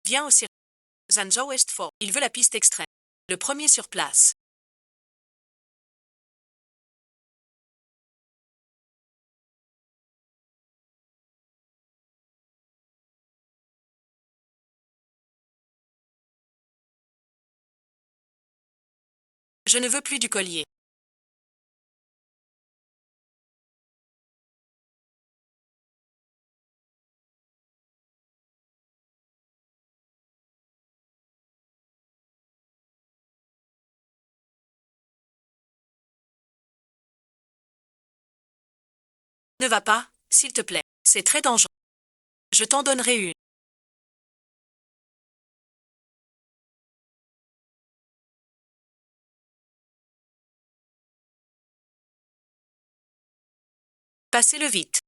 Viens au circuit. Zanzhou West Fort. Il veut la piste extrême. Le premier sur place. Je ne veux plus du collier. Ne va pas, s'il te plaît. C'est très dangereux. Je t'en donnerai une. Passez-le vite.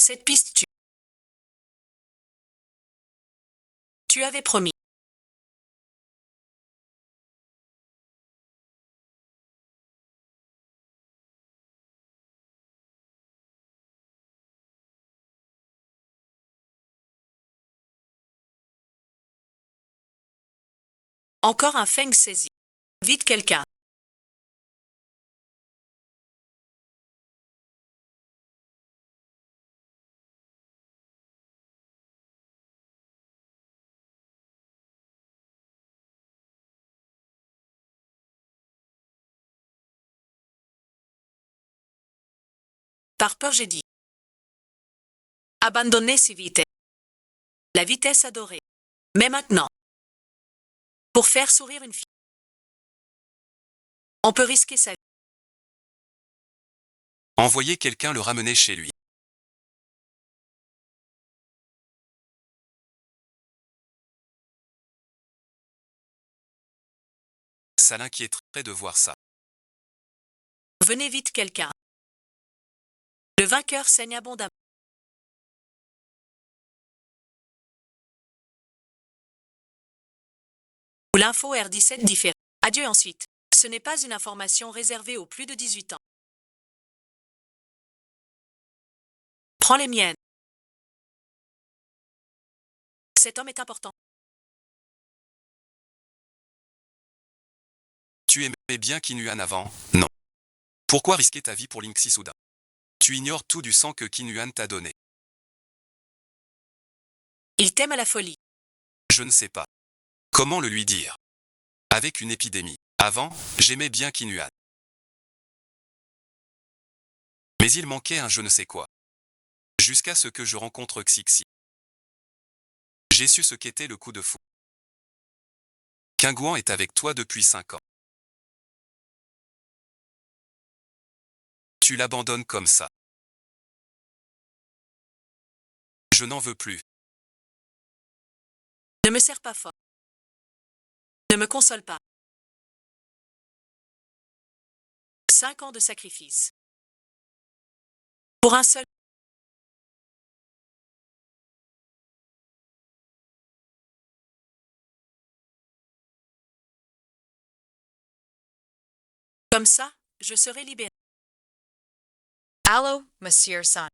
Cette piste tue. Tu avais promis. Encore un Feng saisi. Vite quelqu'un. Par peur j'ai dit. Abandonnez si vite. La vitesse adorée. Mais maintenant. Pour faire sourire une fille. On peut risquer sa vie. Envoyer quelqu'un le ramener chez lui. Ça l'inquiéterait de voir ça. Venez vite quelqu'un. Le vainqueur saigne abondamment. Ou l'info R17 diffère. Adieu ensuite. Ce n'est pas une information réservée aux plus de 18 ans. Prends les miennes. Cet homme est important. Tu aimais bien Qin Yuan avant, non? Pourquoi risquer ta vie pour Ling Xisuda? Tu ignores tout du sang que Qin Yuan t'a donné. Il t'aime à la folie. Je ne sais pas. Comment le lui dire? Avec une épidémie. Avant, j'aimais bien Qin Yuan. Mais il manquait un je ne sais quoi. Jusqu'à ce que je rencontre Xixi. J'ai su ce qu'était le coup de fou. Qingguan est avec toi depuis 5 ans. Tu l'abandonnes comme ça. Je n'en veux plus. Ne me serre pas fort. Ne me console pas. 5 ans de sacrifice. Pour un seul. Comme ça, je serai libéré. Allô, Monsieur San.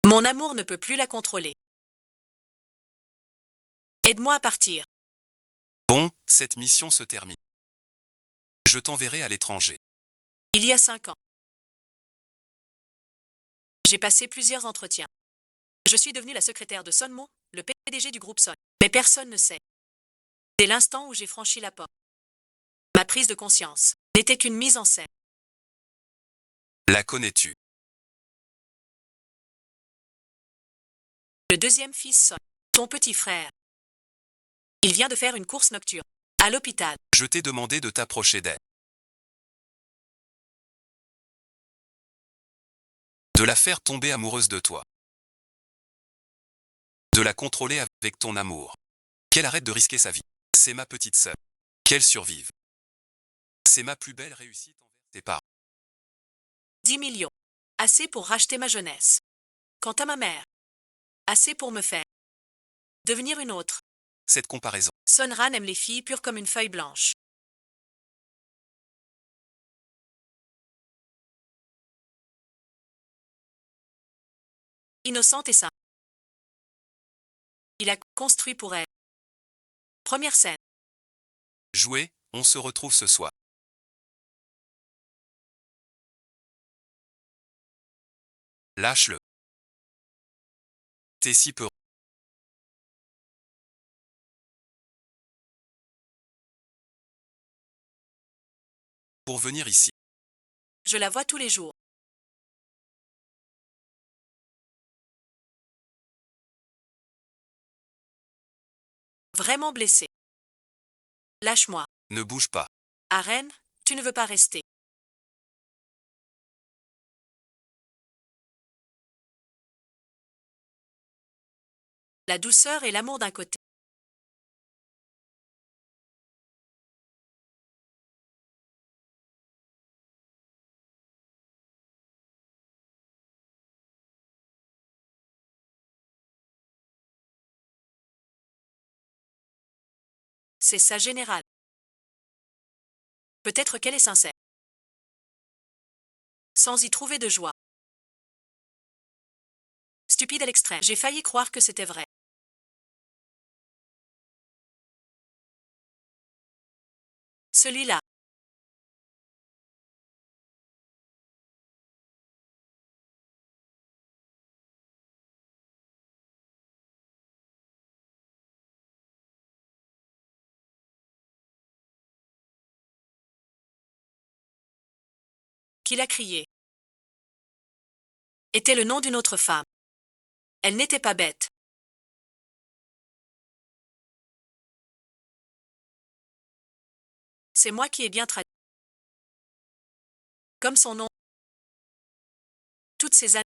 Mon amour ne peut plus la contrôler. Aide-moi à partir. Bon, cette mission se termine. Je t'enverrai à l'étranger. Il y a 5 ans. J'ai passé plusieurs entretiens. Je suis devenue la secrétaire de Sonmo, le PDG du groupe Son. Mais personne ne sait. Dès l'instant où j'ai franchi la porte, ma prise de conscience n'était qu'une mise en scène. La connais-tu? Le deuxième fils Son, ton petit frère. Il vient de faire une course nocturne. À l'hôpital. Je t'ai demandé de t'approcher d'elle. De la faire tomber amoureuse de toi. De la contrôler avec ton amour. Qu'elle arrête de risquer sa vie. C'est ma petite sœur. Qu'elle survive. C'est ma plus belle réussite envers tes parents. 10 millions. Assez pour racheter ma jeunesse. Quant à ma mère, assez pour me faire devenir une autre. Cette comparaison. Son Ran aime les filles pures comme une feuille blanche. Innocente et simple. Il a construit pour elle. Première scène. Jouer, on se retrouve ce soir. Lâche-le. T'es si peu. Pour venir ici. Je la vois tous les jours. Vraiment blessée. Lâche-moi. Ne bouge pas. À Rennes, tu ne veux pas rester. La douceur et l'amour d'un côté. C'est ça général. Peut-être qu'elle est sincère. Sans y trouver de joie. Stupide à l'extrême. J'ai failli croire que c'était vrai. Celui-là. Qu'il a crié. Était le nom d'une autre femme. Elle n'était pas bête. C'est moi qui ai bien traduit. Comme son nom. Toutes ces années.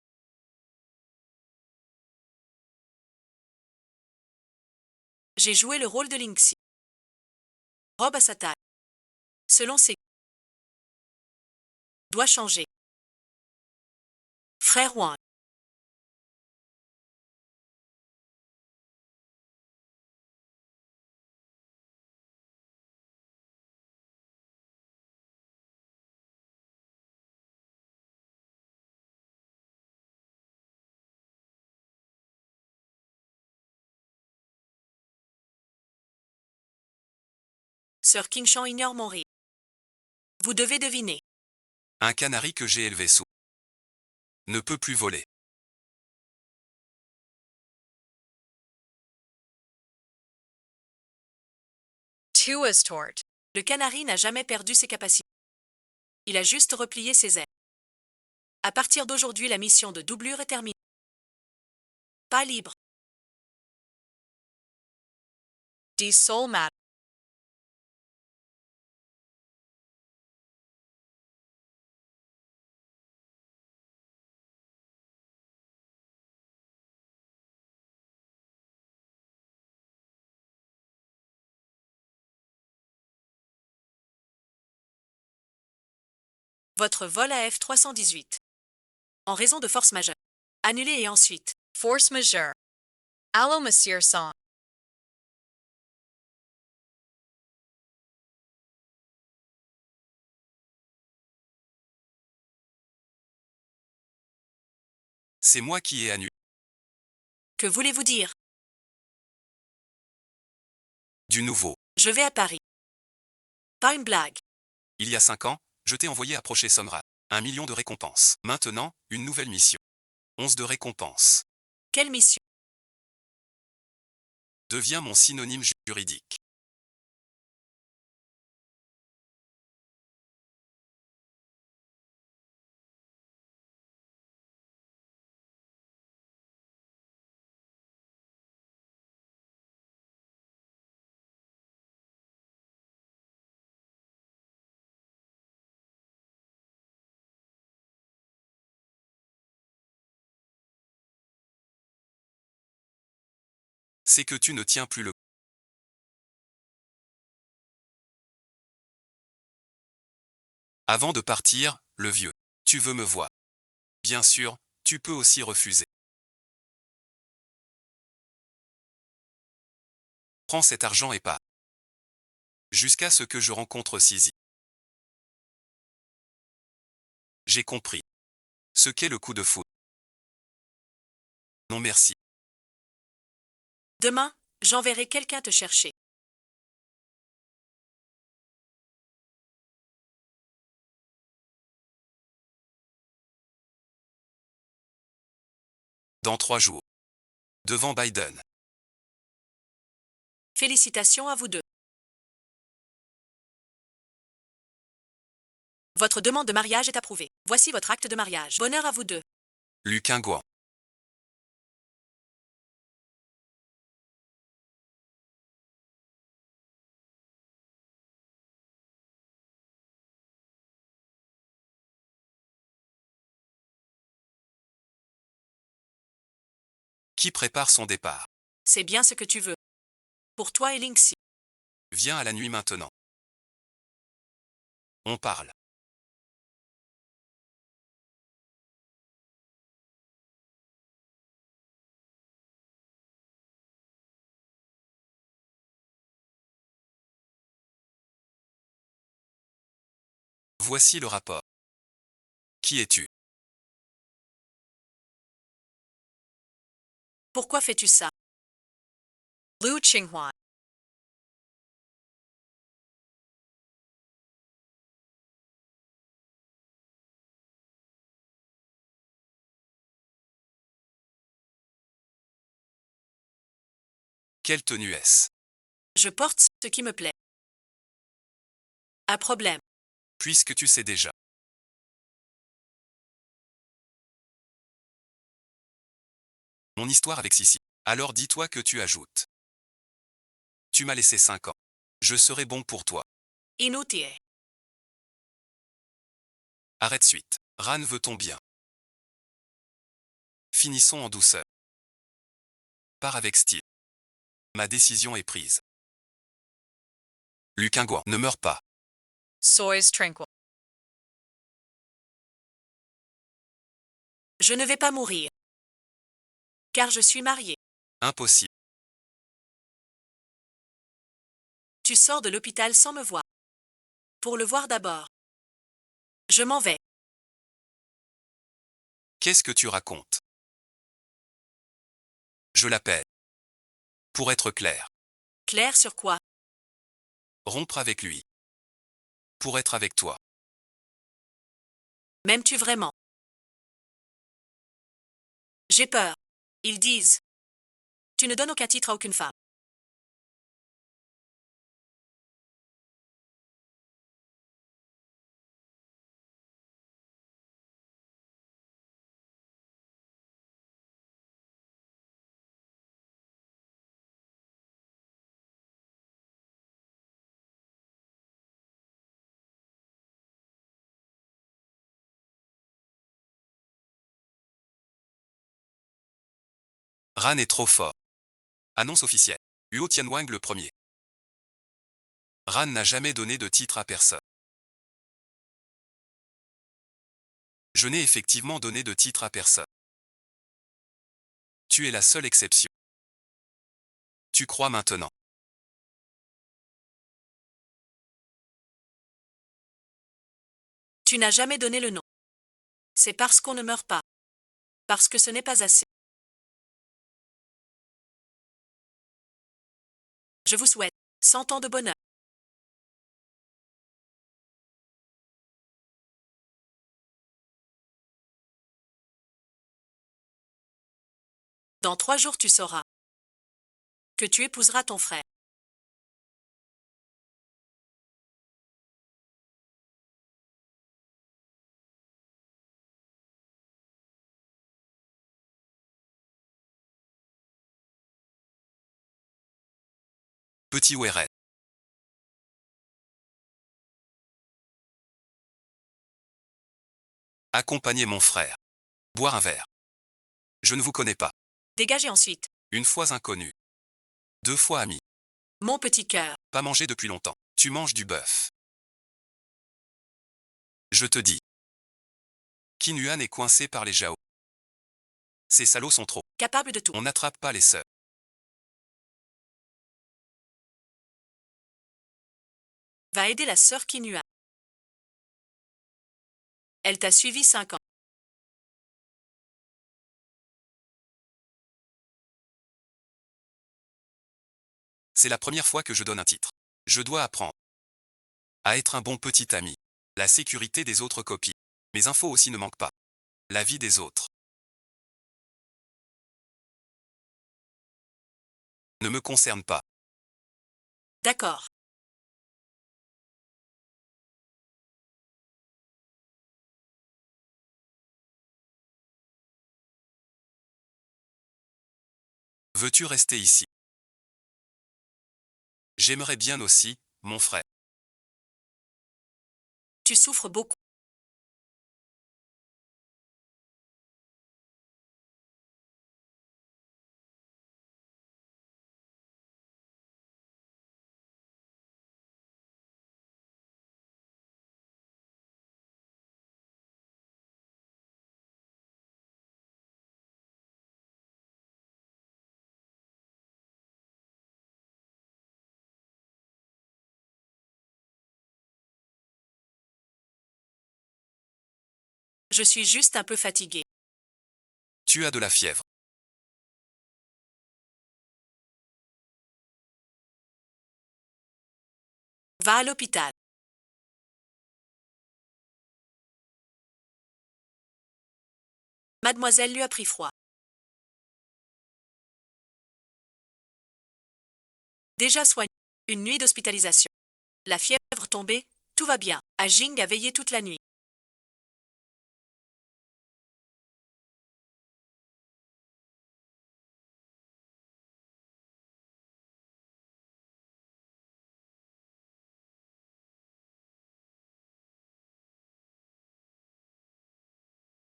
J'ai joué le rôle de Linksy. Robe à sa taille. Selon ses doit changer. Frère Wang. Sir Kingshan ignore mon rire. Vous devez deviner. Un canari que j'ai élevé sous. Ne peut plus voler. Tua's tort. Le canari n'a jamais perdu ses capacités. Il a juste replié ses ailes. À partir d'aujourd'hui, la mission de doublure est terminée. Pas libre. Die Soul Matter. Votre vol à F318. En raison de force majeure. Annulé et ensuite. Force majeure. Allô, Monsieur Song. C'est moi qui ai annulé. Que voulez-vous dire? Du nouveau. Je vais à Paris. Pas une blague. Il y a 5 ans, je t'ai envoyé approcher Sonra. 1 million de récompenses. Maintenant, une nouvelle mission. 11 de récompenses. Quelle mission? Deviens mon synonyme juridique. C'est que tu ne tiens plus le. Avant de partir, le vieux. Tu veux me voir. Bien sûr, tu peux aussi refuser. Prends cet argent et pas. Jusqu'à ce que je rencontre Sisi. J'ai compris. Ce qu'est le coup de foudre. Non merci. Demain, j'enverrai quelqu'un te chercher. Dans 3 jours. Devant Biden. Félicitations à vous deux. Votre demande de mariage est approuvée. Voici votre acte de mariage. Bonheur à vous deux. Luc Ingouan. Qui prépare son départ. C'est bien ce que tu veux. Pour toi et Linksy. Viens à la nuit maintenant. On parle. Voici le rapport. Qui es-tu? Pourquoi fais-tu ça? Liu Qinghua. Quelle tenue est-ce? Je porte ce qui me plaît. Un problème. Puisque tu sais déjà. Mon histoire avec Sissi. Alors dis-toi que tu ajoutes. Tu m'as laissé 5 ans. Je serai bon pour toi. Inutile. Arrête suite. Ran veut ton bien. Finissons en douceur. Pars avec style. Ma décision est prise. Luc Ingouan, ne meurs pas. Sois tranquille. Je ne vais pas mourir. Car je suis mariée. Impossible. Tu sors de l'hôpital sans me voir. Pour le voir d'abord. Je m'en vais. Qu'est-ce que tu racontes? Je l'appelle. Pour être clair. Claire sur quoi? Rompre avec lui. Pour être avec toi. M'aimes-tu vraiment? J'ai peur. Ils disent. Tu ne donnes aucun titre à aucune femme. Ran est trop fort. Annonce officielle. Huo Tianwang le premier. Ran n'a jamais donné de titre à personne. Je n'ai effectivement donné de titre à personne. Tu es la seule exception. Tu crois maintenant. Tu n'as jamais donné le nom. C'est parce qu'on ne meurt pas. Parce que ce n'est pas assez. Je vous souhaite 100 ans de bonheur. Dans 3 jours tu sauras que tu épouseras ton frère. Petit Weren. Accompagnez mon frère. Boire un verre. Je ne vous connais pas. Dégagez ensuite. Une fois inconnu. 2 fois ami. Mon petit cœur. Pas mangé depuis longtemps. Tu manges du bœuf. Je te dis. Kinuan est coincé par les Jao. Ces salauds sont trop. Capable de tout. On n'attrape pas les sœurs. Va aider la sœur Kinua. Elle t'a suivi 5 ans. C'est la première fois que je donne un titre. Je dois apprendre à être un bon petit ami. La sécurité des autres copies. Mes infos aussi ne manquent pas. La vie des autres ne me concerne pas. D'accord. Veux-tu rester ici? J'aimerais bien aussi, mon frère. Tu souffres beaucoup. Je suis juste un peu fatiguée. Tu as de la fièvre. Va à l'hôpital. Mademoiselle lui a pris froid. Déjà soigné. Une nuit d'hospitalisation. La fièvre tombée, tout va bien. Ah Jing a veillé toute la nuit.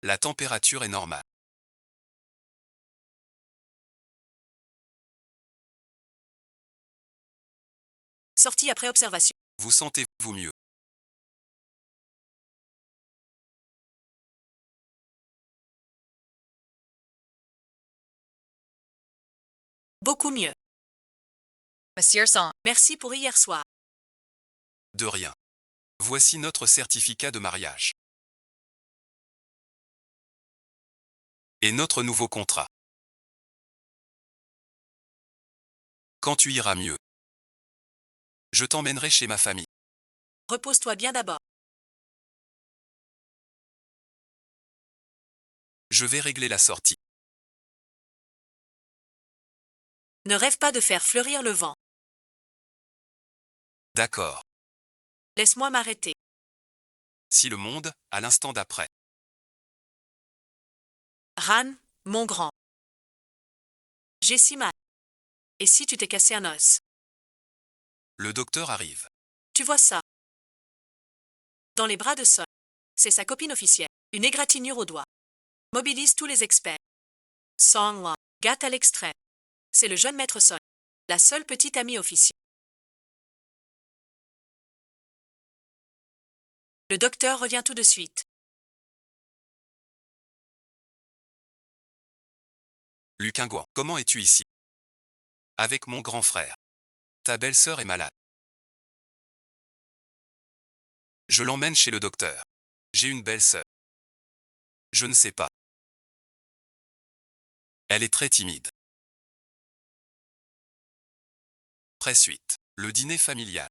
La température est normale. Sortie après observation. Vous sentez-vous mieux? Beaucoup mieux. Monsieur Song. Merci pour hier soir. De rien. Voici notre certificat de mariage. Et notre nouveau contrat. Quand tu iras mieux, je t'emmènerai chez ma famille. Repose-toi bien d'abord. Je vais régler la sortie. Ne rêve pas de faire fleurir le vent. D'accord. Laisse-moi m'arrêter. Si le monde, à l'instant d'après. Ran, mon grand. J'ai si mal. Et si tu t'es cassé un os? Le docteur arrive. Tu vois ça? Dans les bras de Son. C'est sa copine officielle. Une égratignure au doigt. Mobilise tous les experts. Song Wang. Gâte à l'extrême. C'est le jeune maître Son. La seule petite amie officielle. Le docteur revient tout de suite. Luqingguan, comment es-tu ici? Avec mon grand frère. Ta belle-sœur est malade. Je l'emmène chez le docteur. J'ai une belle-sœur. Je ne sais pas. Elle est très timide. Suite. Le dîner familial.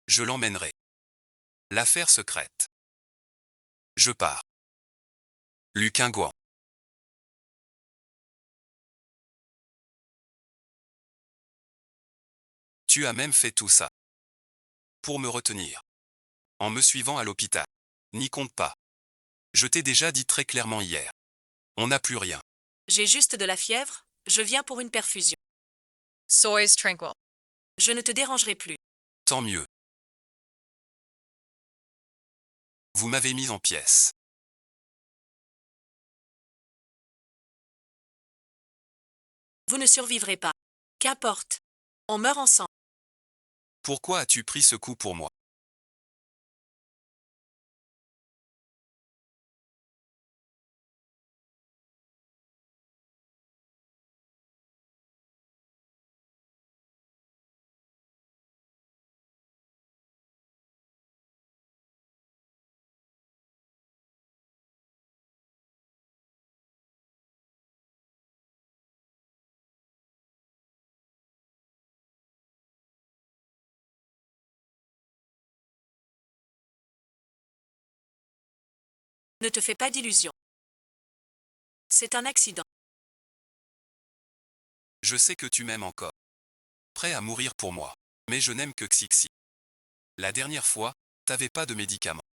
Je l'emmènerai. L'affaire secrète. Je pars. Luqingguan. Tu as même fait tout ça. Pour me retenir. En me suivant à l'hôpital. N'y compte pas. Je t'ai déjà dit très clairement hier. On n'a plus rien. J'ai juste de la fièvre, je viens pour une perfusion. Sois tranquille. Je ne te dérangerai plus. Tant mieux. Vous m'avez mis en pièces. Vous ne survivrez pas. Qu'importe. On meurt ensemble. Pourquoi as-tu pris ce coup pour moi? Ne te fais pas d'illusions. C'est un accident. Je sais que tu m'aimes encore. Prêt à mourir pour moi. Mais je n'aime que Xixi. La dernière fois, t'avais pas de médicaments.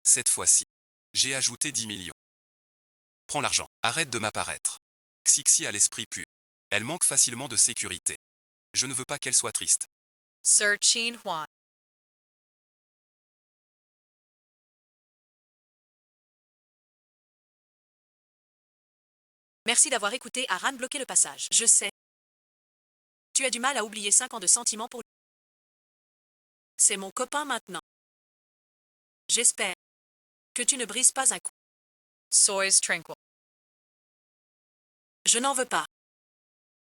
Cette fois-ci, j'ai ajouté 10 millions. Prends l'argent. Arrête de m'apparaître. Xixi a l'esprit pur. Elle manque facilement de sécurité. Je ne veux pas qu'elle soit triste. Sir Chin Huan. Merci d'avoir écouté Aran bloquer le passage. Je sais. Tu as du mal à oublier 5 ans de sentiments pour lui. C'est mon copain maintenant. J'espère que tu ne brises pas un coup. Sois tranquil. Je n'en veux pas.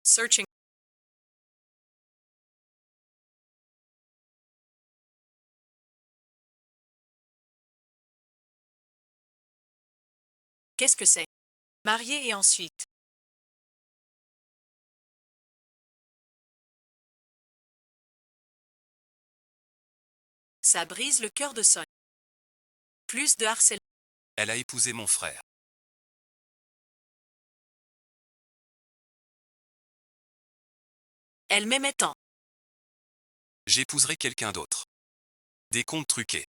Searching. Qu'est-ce que c'est? Marié et ensuite. Ça brise le cœur de Son. Plus de harcèlement. Elle a épousé mon frère. Elle m'aimait tant. J'épouserai quelqu'un d'autre. Des comptes truqués.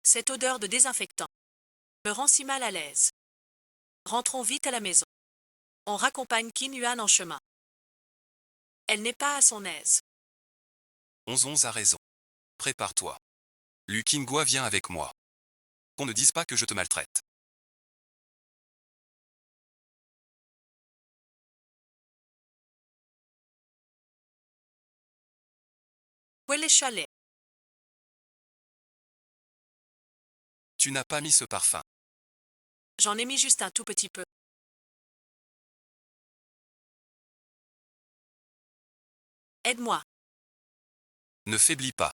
Cette odeur de désinfectant me rend si mal à l'aise. Rentrons vite à la maison. On raccompagne Qin Yuan en chemin. Elle n'est pas à son aise. 11 a raison. Prépare-toi. Lu Qingguo vient avec moi. Qu'on ne dise pas que je te maltraite. Où est les chalets? Tu n'as pas mis ce parfum. J'en ai mis juste un tout petit peu. Aide-moi. Ne faiblis pas.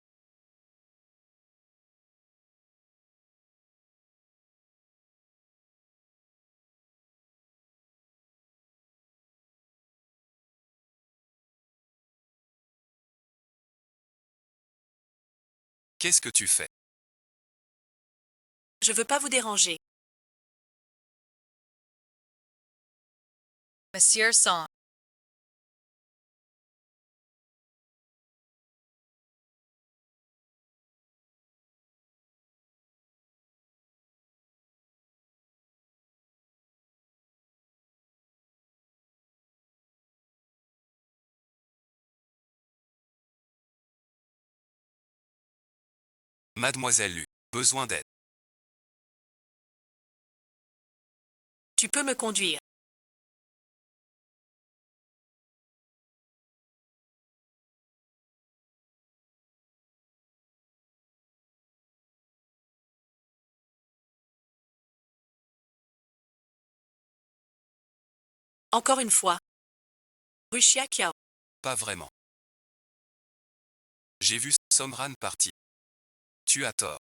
Qu'est-ce que tu fais? Je veux pas vous déranger. Monsieur Song. Mademoiselle Lu, besoin d'aide. Tu peux me conduire. Encore une fois. Rue Xia Kiao. Pas vraiment. J'ai vu Somran partir. Tu as tort.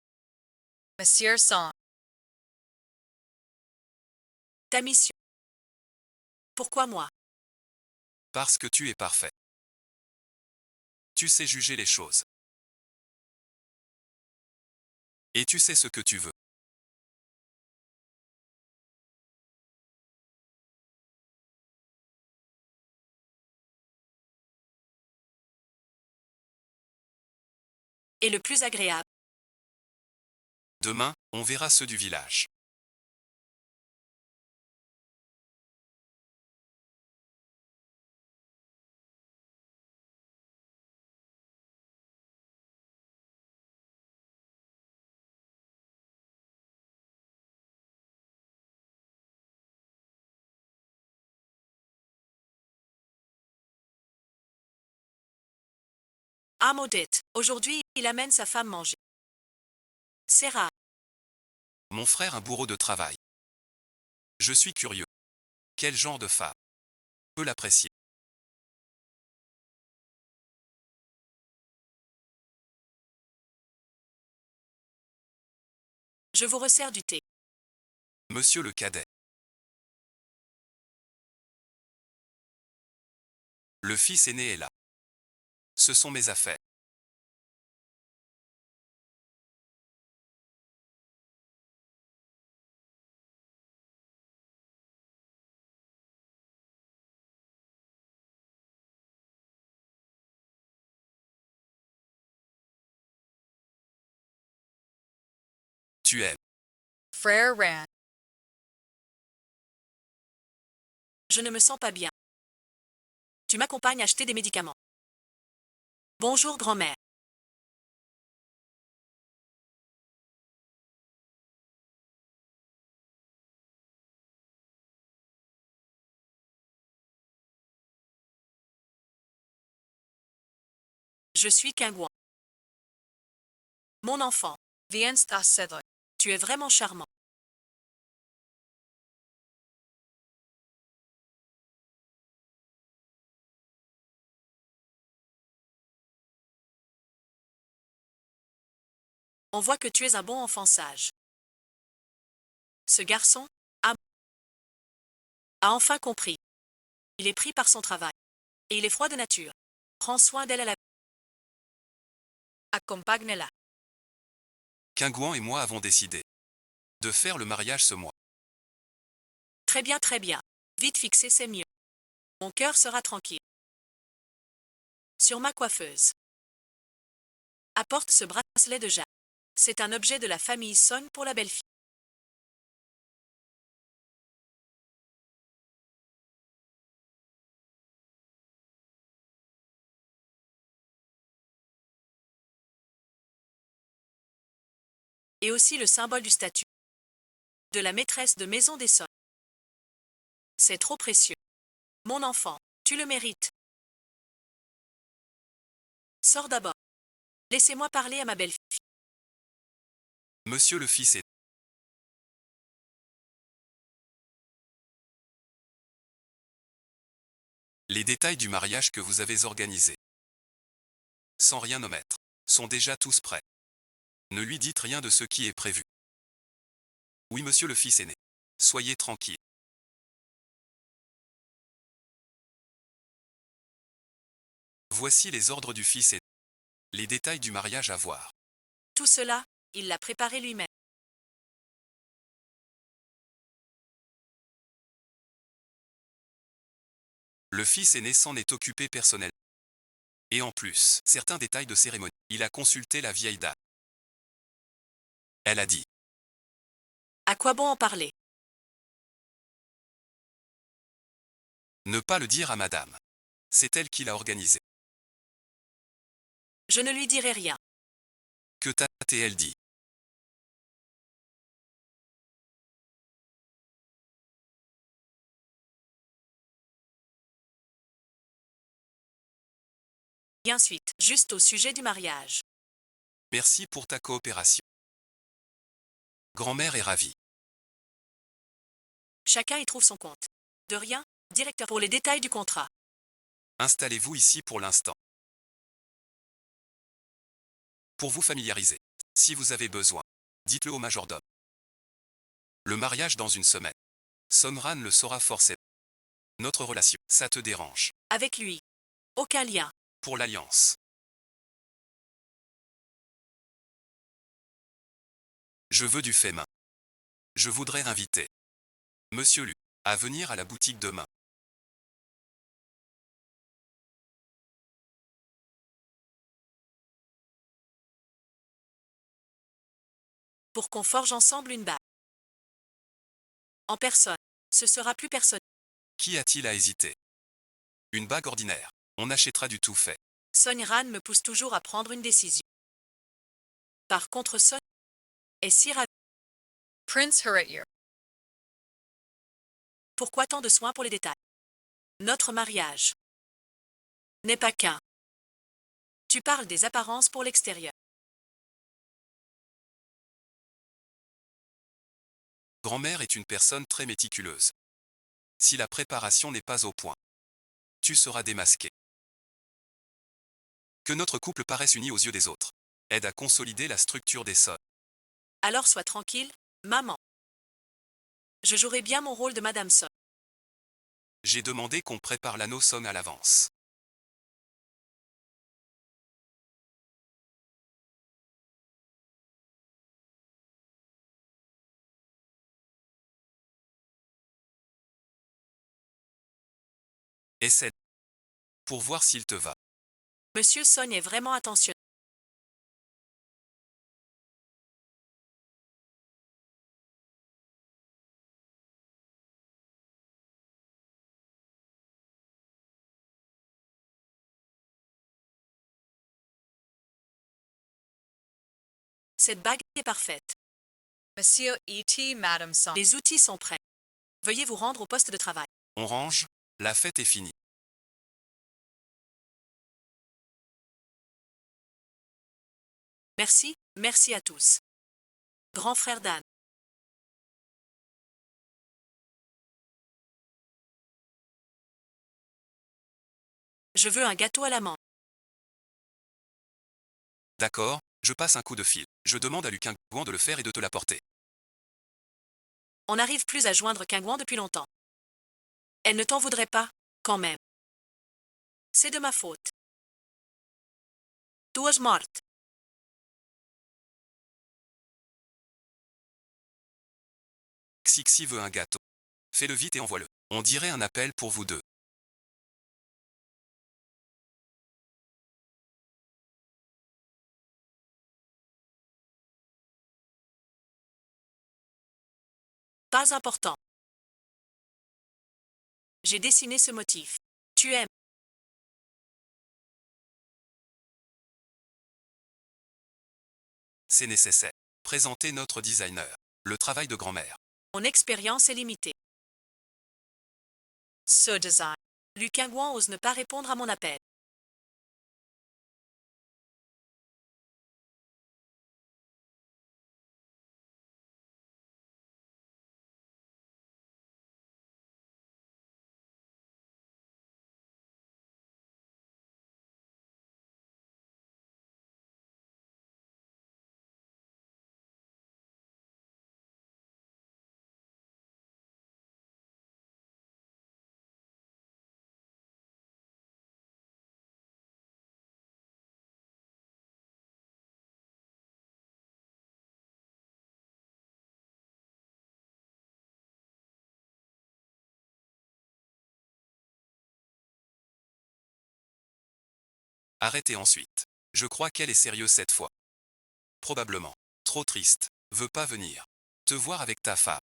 Monsieur Song. Ta mission. Pourquoi moi? Parce que tu es parfait. Tu sais juger les choses. Et tu sais ce que tu veux. Et le plus agréable. Demain, on verra ceux du village. Ah maudite. Aujourd'hui, il amène sa femme manger. C'est rare. Mon frère un bourreau de travail. Je suis curieux. Quel genre de femme peut l'apprécier? Je vous resserre du thé. Monsieur le cadet. Le fils aîné est là. Ce sont mes affaires. Tu aimes. Frère Ran. Je ne me sens pas bien. Tu m'accompagnes acheter des médicaments. Bonjour grand-mère. Je suis Kingouan. Mon enfant, Viens Sedler. tu es vraiment charmant. On voit que tu es un bon enfant sage. Ce garçon a enfin compris. Il est pris par son travail. Et il est froid de nature. Prends soin d'elle à la... Accompagne-la. Kingouan et moi avons décidé de faire le mariage ce mois. Très bien, très bien. Vite fixé, c'est mieux. Mon cœur sera tranquille. Sur ma coiffeuse. Apporte ce bracelet de jade. C'est un objet de la famille Son pour la belle-fille. Et aussi le symbole du statut de la maîtresse de maison des Son. C'est trop précieux. Mon enfant, tu le mérites. Sors d'abord. Laissez-moi parler à ma belle-fille. Monsieur le fils est... Les détails du mariage que vous avez organisé, sans rien omettre, sont déjà tous prêts. Ne lui dites rien de ce qui est prévu. Oui, monsieur le fils aîné. Soyez tranquille. Voici les ordres du fils aîné. Les détails du mariage à voir. Tout cela, il l'a préparé lui-même. Le fils aîné s'en est occupé personnellement. Et en plus, certains détails de cérémonie. Il a consulté la vieille dame. Elle a dit. À quoi bon en parler? Ne pas le dire à madame. C'est elle qui l'a organisé. Je ne lui dirai rien. Que t'a-t-elle dit? Et ensuite, juste au sujet du mariage. Merci pour ta coopération. Grand-mère est ravie. Chacun y trouve son compte. De rien, directeur pour les détails du contrat. Installez-vous ici pour l'instant. Pour vous familiariser, si vous avez besoin, dites-le au majordome. Le mariage dans une semaine. Sonran le saura forcément. Notre relation, ça te dérange. Avec lui. Aucun lien. Pour l'alliance. Je veux du fait main. Je voudrais inviter Monsieur Lu à venir à la boutique demain. Pour qu'on forge ensemble une bague. En personne. Ce sera plus personnel. Qui a-t-il à hésiter? Une bague ordinaire. On achètera du tout fait. Son Ran me pousse toujours à prendre une décision. Par contre, Son est si ravi. Prince Haratyr. Pourquoi tant de soins pour les détails? Notre mariage n'est pas qu'un. Tu parles des apparences pour l'extérieur. Grand-mère est une personne très méticuleuse. Si la préparation n'est pas au point, tu seras démasqué. Que notre couple paraisse uni aux yeux des autres aide à consolider la structure des sols. Alors sois tranquille, maman. Je jouerai bien mon rôle de Madame Son. J'ai demandé qu'on prépare l'anneau Son à l'avance. Essaie pour voir s'il te va. Monsieur Son est vraiment attentionné. Cette bague est parfaite. Monsieur E.T. Madame Song. Les outils sont prêts. Veuillez vous rendre au poste de travail. On range, la fête est finie. Merci, merci à tous. Grand frère Dan. Je veux un gâteau à l'amande. D'accord, je passe un coup de fil. Je demande à Luquin Gouan de le faire et de te l'apporter. On n'arrive plus à joindre Quingouan depuis longtemps. Elle ne t'en voudrait pas, quand même. C'est de ma faute. Tu es morte. Xixi veut un gâteau. Fais-le vite et envoie-le. On dirait un appel pour vous deux. Pas important. J'ai dessiné ce motif. Tu aimes. C'est nécessaire. Présentez notre designer. Le travail de grand-mère. Mon expérience est limitée. So design. Quingouan ose ne pas répondre à mon appel. Arrêtez ensuite. Je crois qu'elle est sérieuse cette fois. Probablement. Trop triste. Veut pas venir. Te voir avec ta femme.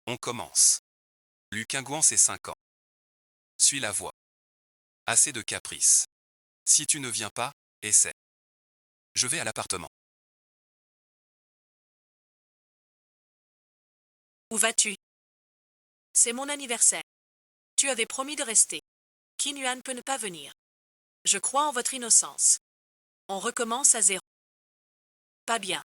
On commence. Luquin Gouan c'est 5 ans. Suis la voie. Assez de caprices. Si tu ne viens pas, essaie. Je vais à l'appartement. Où vas-tu? C'est mon anniversaire. Tu avais promis de rester. Qin Yuan peut ne pas venir. Je crois en votre innocence. On recommence à zéro. Pas bien.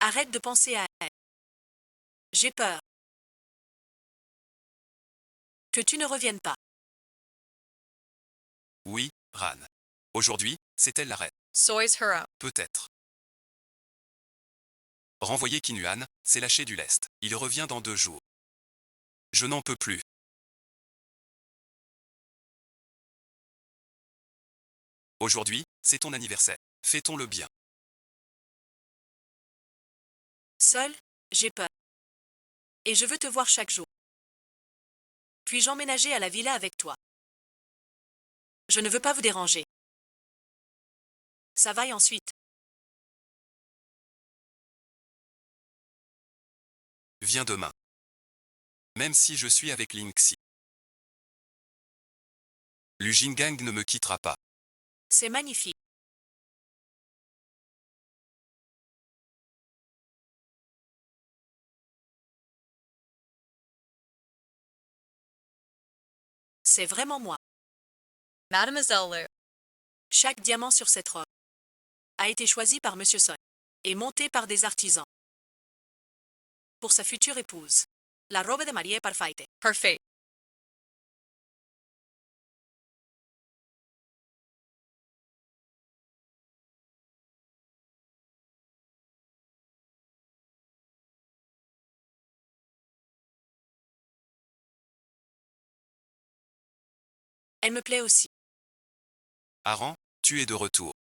Arrête de penser à elle. J'ai peur. Que tu ne reviennes pas. Oui, Ran. Aujourd'hui, c'est elle la reine. Sois her out. Peut-être. Renvoyer Qin Yuan, c'est lâcher du lest. Il revient dans 2 jours. Je n'en peux plus. Aujourd'hui, c'est ton anniversaire. Fêtons-le bien. Seul, j'ai peur. Et je veux te voir chaque jour. Puis-je emménager à la villa avec toi? Je ne veux pas vous déranger. Ça vaille ensuite. Viens demain. Même si je suis avec Lingxi. Lu Jingang ne me quittera pas. C'est magnifique. C'est vraiment moi. Mademoiselle Liu. Chaque diamant sur cette robe a été choisi par Monsieur Son et monté par des artisans. Pour sa future épouse. La robe de Maria est parfaite. Perfect. Elle me plaît aussi. Aran, tu es de retour.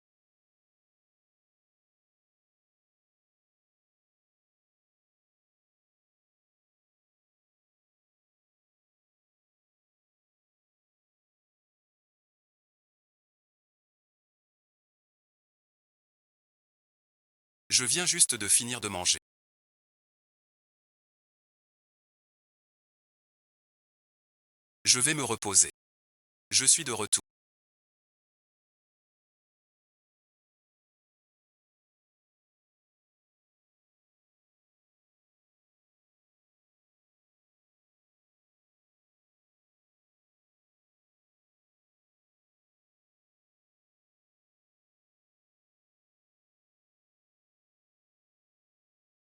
Je viens juste de finir de manger. Je vais me reposer. Je suis de retour.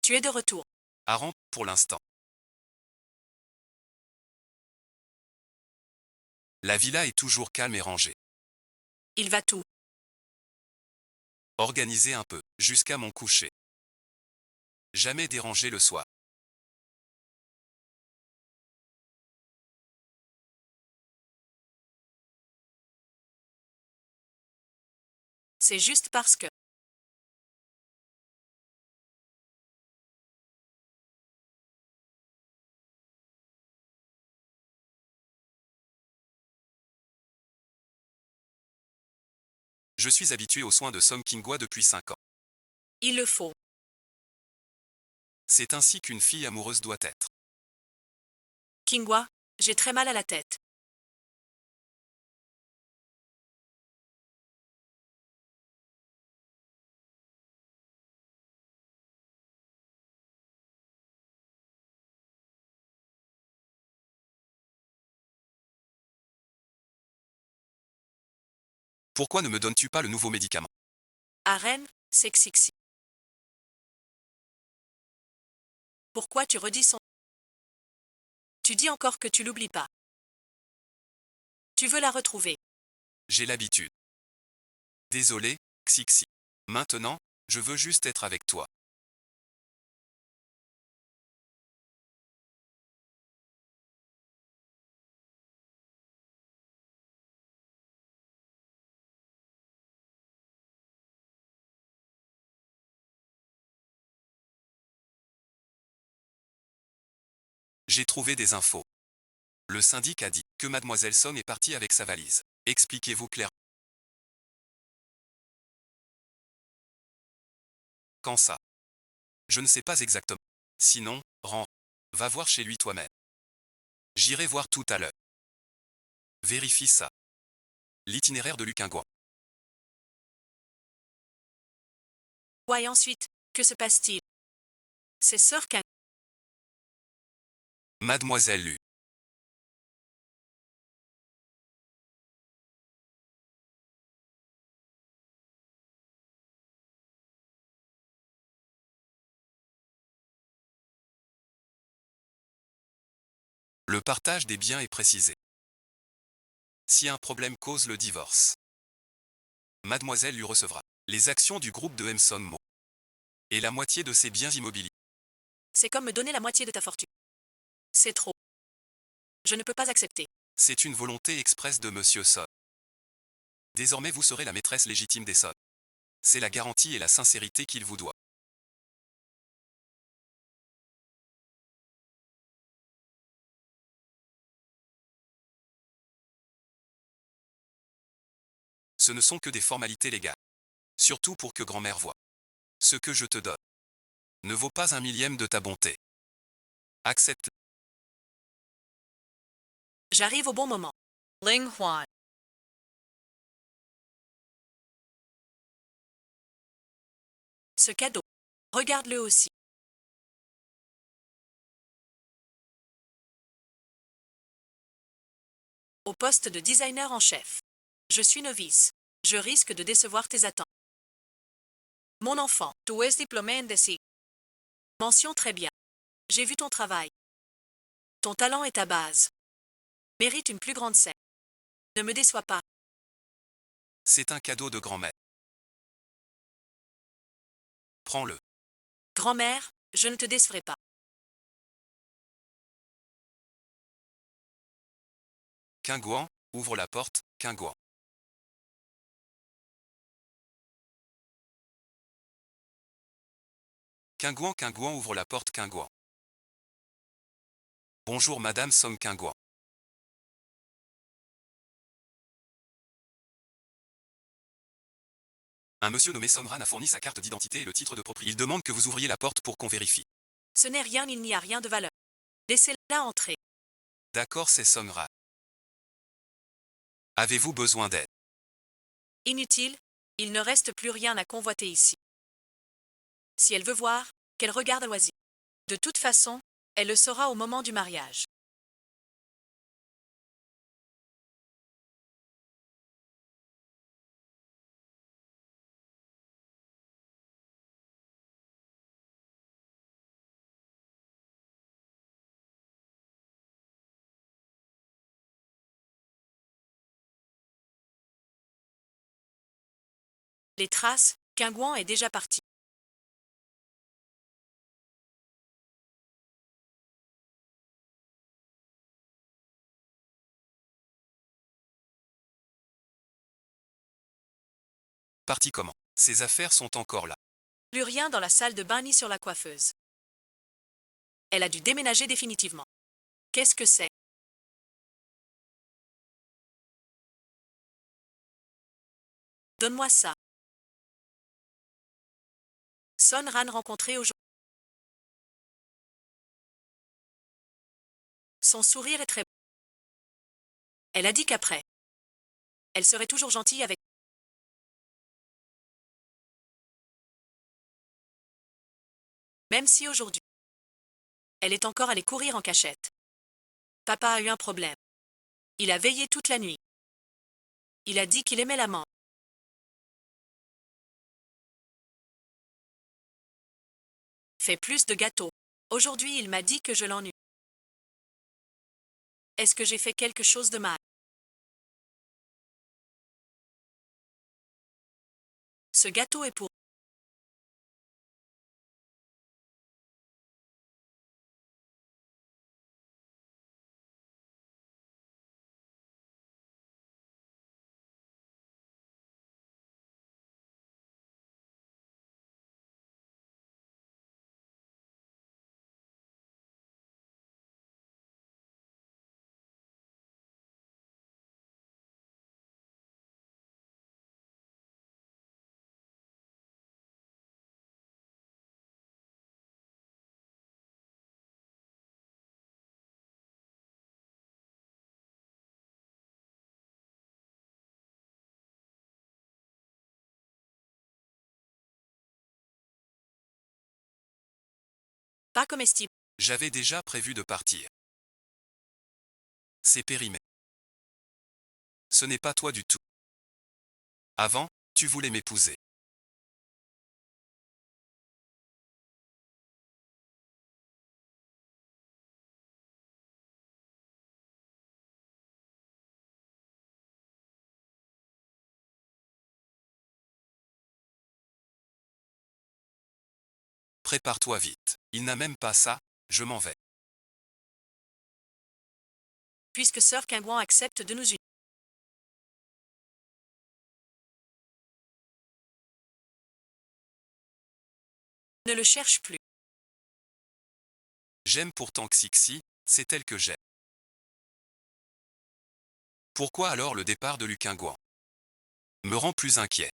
Tu es de retour. À rang, pour l'instant. La villa est toujours calme et rangée. Il va tout. Organisée un peu, jusqu'à mon coucher. Jamais dérangé le soir. C'est juste parce que. Je suis habitué aux soins de Song Kingwa depuis 5 ans. Il le faut. C'est ainsi qu'une fille amoureuse doit être. Kingwa, j'ai très mal à la tête. Pourquoi ne me donnes-tu pas le nouveau médicament? À Rennes, c'est Xixi. Pourquoi tu redis son. Tu dis encore que tu l'oublies pas. Tu veux la retrouver. J'ai l'habitude. Désolé, Xixi. Maintenant, je veux juste être avec toi. J'ai trouvé des infos. Le syndic a dit que Mademoiselle Song est partie avec sa valise. Expliquez-vous clairement. Quand ça? Je ne sais pas exactement. Sinon, va voir chez lui toi-même. J'irai voir tout à l'heure. Vérifie ça. L'itinéraire de Luquingouan. Ouais, ensuite, que se passe-t-il? C'est sœur qu'un. Mademoiselle Lu. Le partage des biens est précisé. Si un problème cause le divorce, Mademoiselle Lu recevra les actions du groupe de Emson Mo et la moitié de ses biens immobiliers. C'est comme me donner la moitié de ta fortune. C'est trop. Je ne peux pas accepter. C'est une volonté expresse de Monsieur Son. Désormais vous serez la maîtresse légitime des Son. C'est la garantie et la sincérité qu'il vous doit. Ce ne sont que des formalités légales. Surtout pour que grand-mère voie. Ce que je te donne ne vaut pas un millième de ta bonté. Accepte. J'arrive au bon moment. Ling Huan. Ce cadeau. Regarde-le aussi. Au poste de designer en chef. Je suis novice. Je risque de décevoir tes attentes. Mon enfant, Tu es diplômé en design. mention très bien. J'ai vu ton travail. Ton talent est ta base. Mérite une plus grande scène. Ne me déçois pas. C'est un cadeau de grand-mère. Prends-le. Grand-mère, je ne te décevrai pas. Quingouan, ouvre la porte, Quingouan. Quingouan, Quingouan, ouvre la porte, Quingouan. Bonjour Madame Song Quingouan. Un monsieur nommé Somran a fourni sa carte d'identité et le titre de propriété. Il demande que vous ouvriez la porte pour qu'on vérifie. Ce n'est rien, il n'y a rien de valeur. Laissez-la entrer. D'accord, c'est Somran. Avez-vous besoin d'aide? Inutile, il ne reste plus rien à convoiter ici. Si elle veut voir, qu'elle regarde à loisir. De toute façon, elle le saura au moment du mariage. Les traces, Kingouan est déjà parti. Parti comment? Ses affaires sont encore là. Plus rien dans la salle de bain ni sur la coiffeuse. Elle a dû déménager définitivement. Qu'est-ce que c'est? Donne-moi ça. Son Ran rencontré aujourd'hui. Son sourire est très beau. Elle a dit qu'après, elle serait toujours gentille avec. Même si aujourd'hui, elle est encore allée courir en cachette. Papa a eu un problème. Il a veillé toute la nuit. Il a dit qu'il aimait l'amant. Fait plus de gâteaux. Aujourd'hui, il m'a dit que je l'ennuie. Est-ce que j'ai fait quelque chose de mal? Ce gâteau est pour. Pas comestible. J'avais déjà prévu de partir. C'est périmé. Ce n'est pas toi du tout. Avant, tu voulais m'épouser. Prépare-toi vite. Il n'a même pas ça, je m'en vais. Puisque Sœur Kingouan accepte de nous unir. Ne le cherche plus. J'aime pourtant Xixi, c'est elle que j'aime. Pourquoi alors le départ de Luquingouan me rend plus inquiet.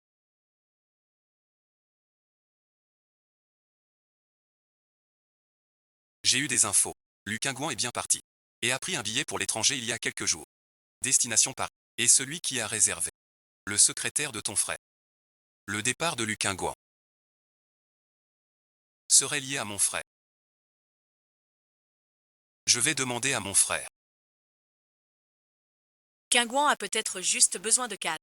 J'ai eu des infos. Luquingouan est bien parti. Et a pris un billet pour l'étranger il y a quelques jours. Destination Paris. Et celui qui a réservé. Le secrétaire de ton frère. Le départ de Luquingouan serait lié à mon frère. Je vais demander à mon frère. Kingouan a peut-être juste besoin de calme.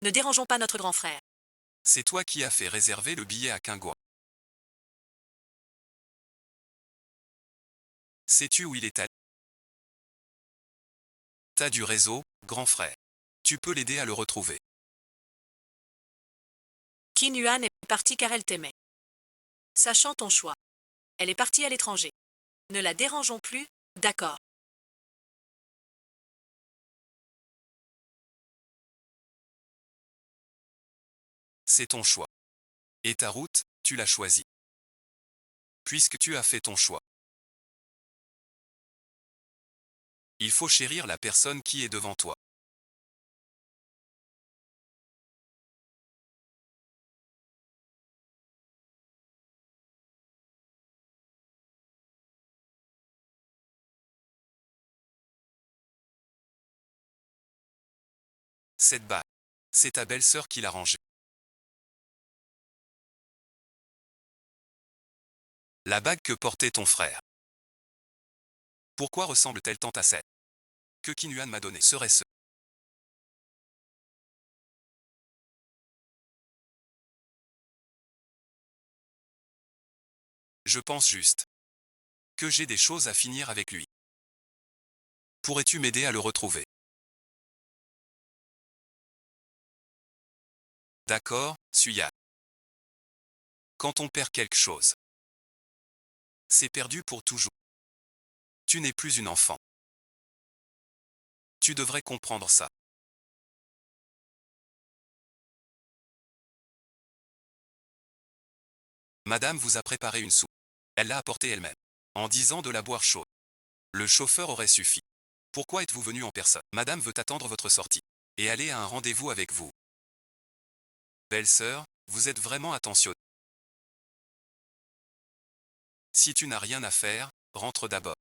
Ne dérangeons pas notre grand frère. C'est toi qui as fait réserver le billet à Kingouan. Sais-tu où il est allé? T'as du réseau, grand frère. Tu peux l'aider à le retrouver. Qin Yuan est partie car elle t'aimait. Sachant ton choix. Elle est partie à l'étranger. Ne la dérangeons plus, d'accord. C'est ton choix. Et ta route, tu l'as choisie. Puisque tu as fait ton choix. Il faut chérir la personne qui est devant toi. Cette bague, c'est ta belle-sœur qui l'a rangée. La bague que portait ton frère. Pourquoi ressemble-t-elle tant à celle que Qin m'a donnée? Serait-ce? Je pense juste que j'ai des choses à finir avec lui. Pourrais-tu m'aider à le retrouver? D'accord, Suya. Quand on perd quelque chose, c'est perdu pour toujours. Tu n'es plus une enfant. Tu devrais comprendre ça. Madame vous a préparé une soupe. Elle l'a apportée elle-même. En disant de la boire chaude. Le chauffeur aurait suffi. Pourquoi êtes-vous venu en personne? Madame veut attendre votre sortie. Et aller à un rendez-vous avec vous. Belle-sœur, vous êtes vraiment attentionnée. Si tu n'as rien à faire, rentre d'abord.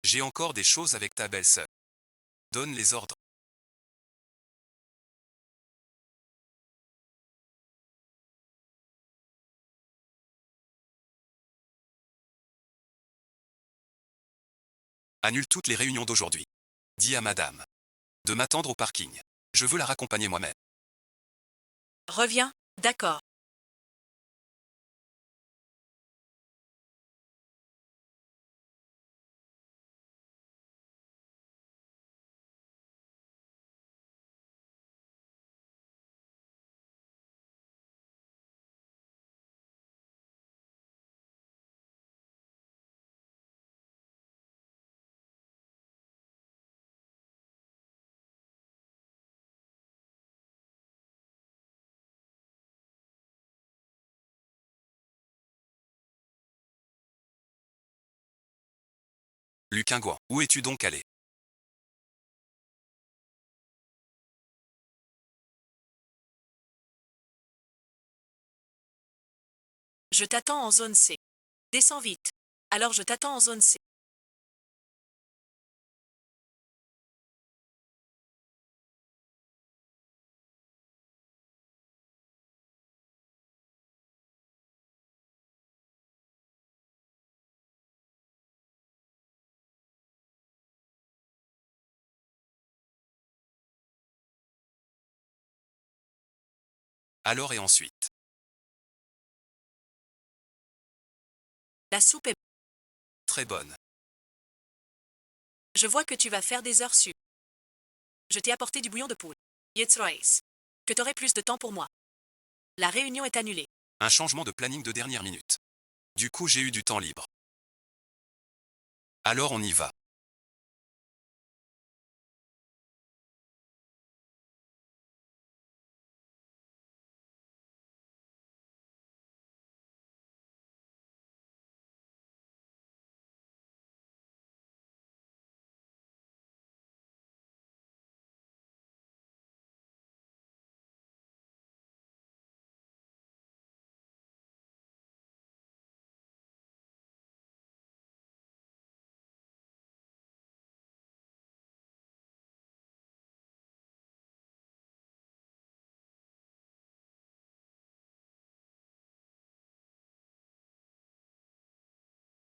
J'ai encore des choses avec ta belle-sœur. Donne les ordres. Annule toutes les réunions d'aujourd'hui. Dis à madame de m'attendre au parking. Je veux la raccompagner moi-même. Reviens, d'accord. Luquingouan, où es-tu donc allé? Je t'attends en zone C. Descends vite. Alors je t'attends en zone C. Alors et ensuite? La soupe est... Très bonne. Je vois que tu vas faire des heures sup. Je t'ai apporté du bouillon de poule. Jetzt Reis. Que t'aurais plus de temps pour moi. La réunion est annulée. Un changement de planning de dernière minute. Du coup j'ai eu du temps libre. Alors on y va.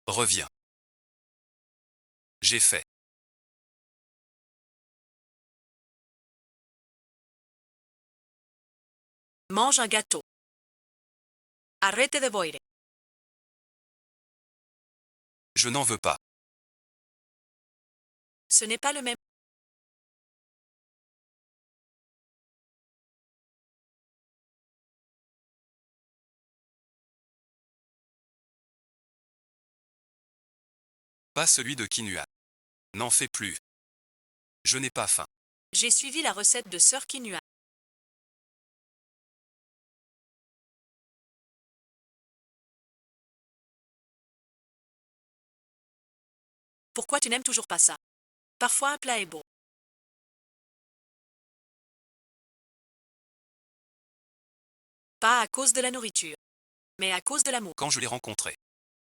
Reviens. J'ai fait. Mange un gâteau. Arrête de boire. Je n'en veux pas. Ce n'est pas le même. Pas celui de Qin. N'en fais plus. Je n'ai pas faim. J'ai suivi la recette de Sœur Kinua. Pourquoi tu n'aimes toujours pas ça? Parfois un plat est beau. Pas à cause de la nourriture, mais à cause de l'amour. Quand je l'ai rencontrée,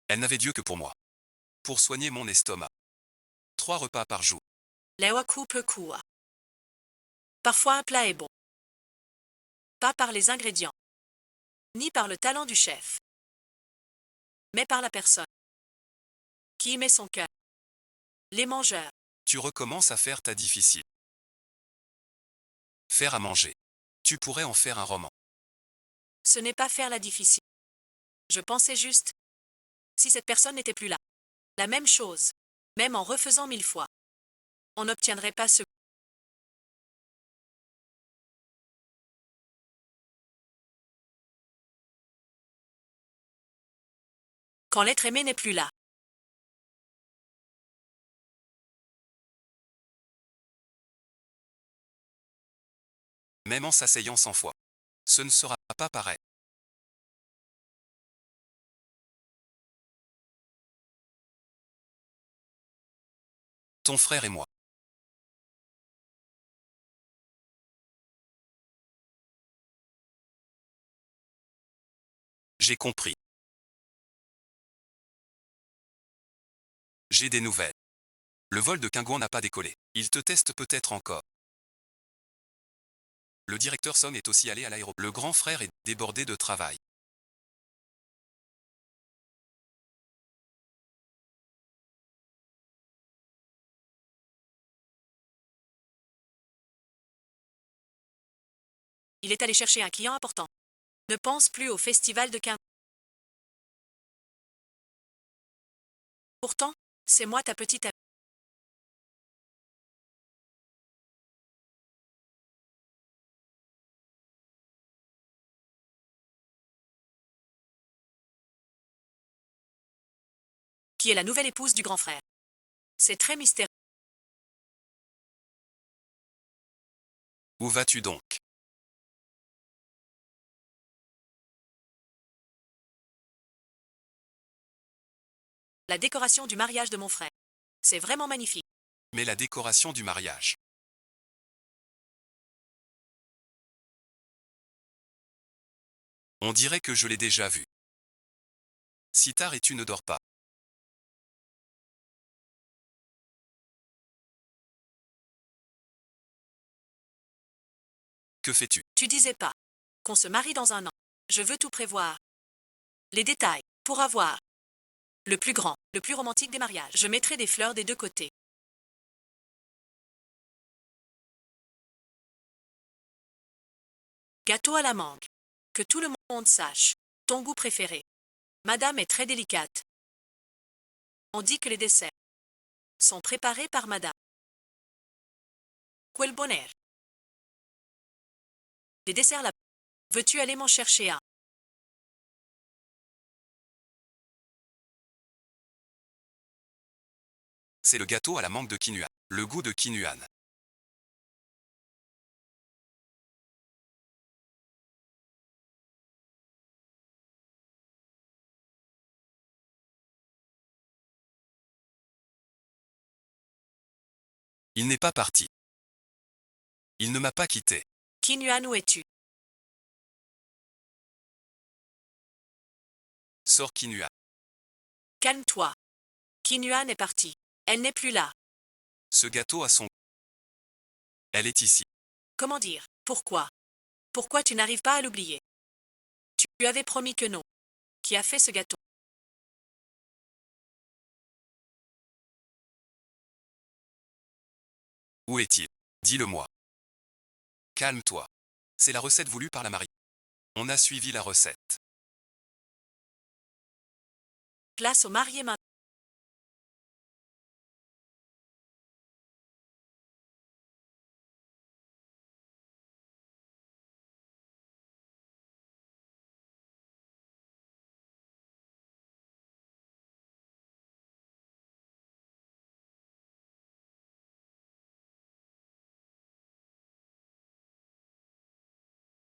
elle n'avait Dieu que pour moi. Pour soigner mon estomac. 3 repas par jour. Lewa coupe kua. Parfois un plat est bon. Pas par les ingrédients, ni par le talent du chef, mais par la personne qui y met son cœur. Les mangeurs. Tu recommences à faire ta difficile. Faire à manger. Tu pourrais en faire un roman. Ce n'est pas faire la difficile. Je pensais juste. Si cette personne n'était plus là. La même chose. Même en refaisant 1000 fois. On n'obtiendrait pas ce. Quand l'être aimé n'est plus là. Même en s'asseyant 100 fois. Ce ne sera pas pareil. Ton frère et moi. J'ai compris. J'ai des nouvelles. Le vol de Kingouan n'a pas décollé. Il te teste peut-être encore. Le directeur Son est aussi allé à l'aéroport. Le grand frère est débordé de travail. Il est allé chercher un client important. Ne pense plus au festival de Quin. Pourtant, c'est moi ta petite amie. Qui est la nouvelle épouse du grand frère. C'est très mystérieux. Où vas-tu donc? La décoration du mariage de mon frère. C'est vraiment magnifique. Mais la décoration du mariage. On dirait que je l'ai déjà vu. Si tard et tu ne dors pas. Que fais-tu? Tu disais pas qu'on se marie dans un an. Je veux tout prévoir. Les détails, pour avoir le plus grand, le plus romantique des mariages. Je mettrai des fleurs des deux côtés. Gâteau à la mangue. Que tout le monde sache. Ton goût préféré. Madame est très délicate. On dit que les desserts sont préparés par Madame. Quel bonheur. Les desserts là. Veux-tu aller m'en chercher un? C'est le gâteau à la mangue de Kinuan. Le goût de Kinuan. Il n'est pas parti. Il ne m'a pas quitté. Kinuan, où es-tu? Sors Kinuan. Calme-toi. Kinuan est partie. Elle n'est plus là. Ce gâteau a son... Elle est ici. Comment dire? Pourquoi? Pourquoi tu n'arrives pas à l'oublier? Tu avais promis que non. Qui a fait ce gâteau? Où est-il? Dis-le-moi. Calme-toi. C'est la recette voulue par la mariée. On a suivi la recette. Place au marié maintenant.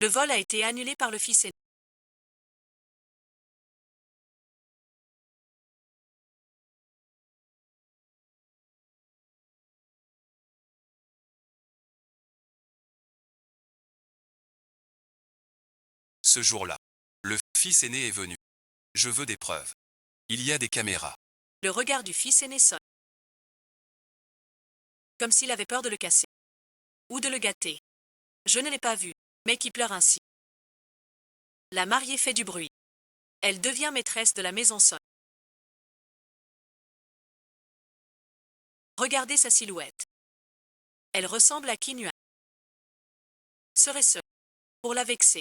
Le vol a été annulé par le fils aîné. Ce jour-là, le fils aîné est venu. Je veux des preuves. Il y a des caméras. Le regard du fils aîné sonne. Comme s'il avait peur de le casser. Ou de le gâter. Je ne l'ai pas vu, mais qui pleure ainsi. La mariée fait du bruit. Elle devient maîtresse de la maison sonne. Regardez sa silhouette. Elle ressemble à qui Nuan. Serait-ce pour la vexer?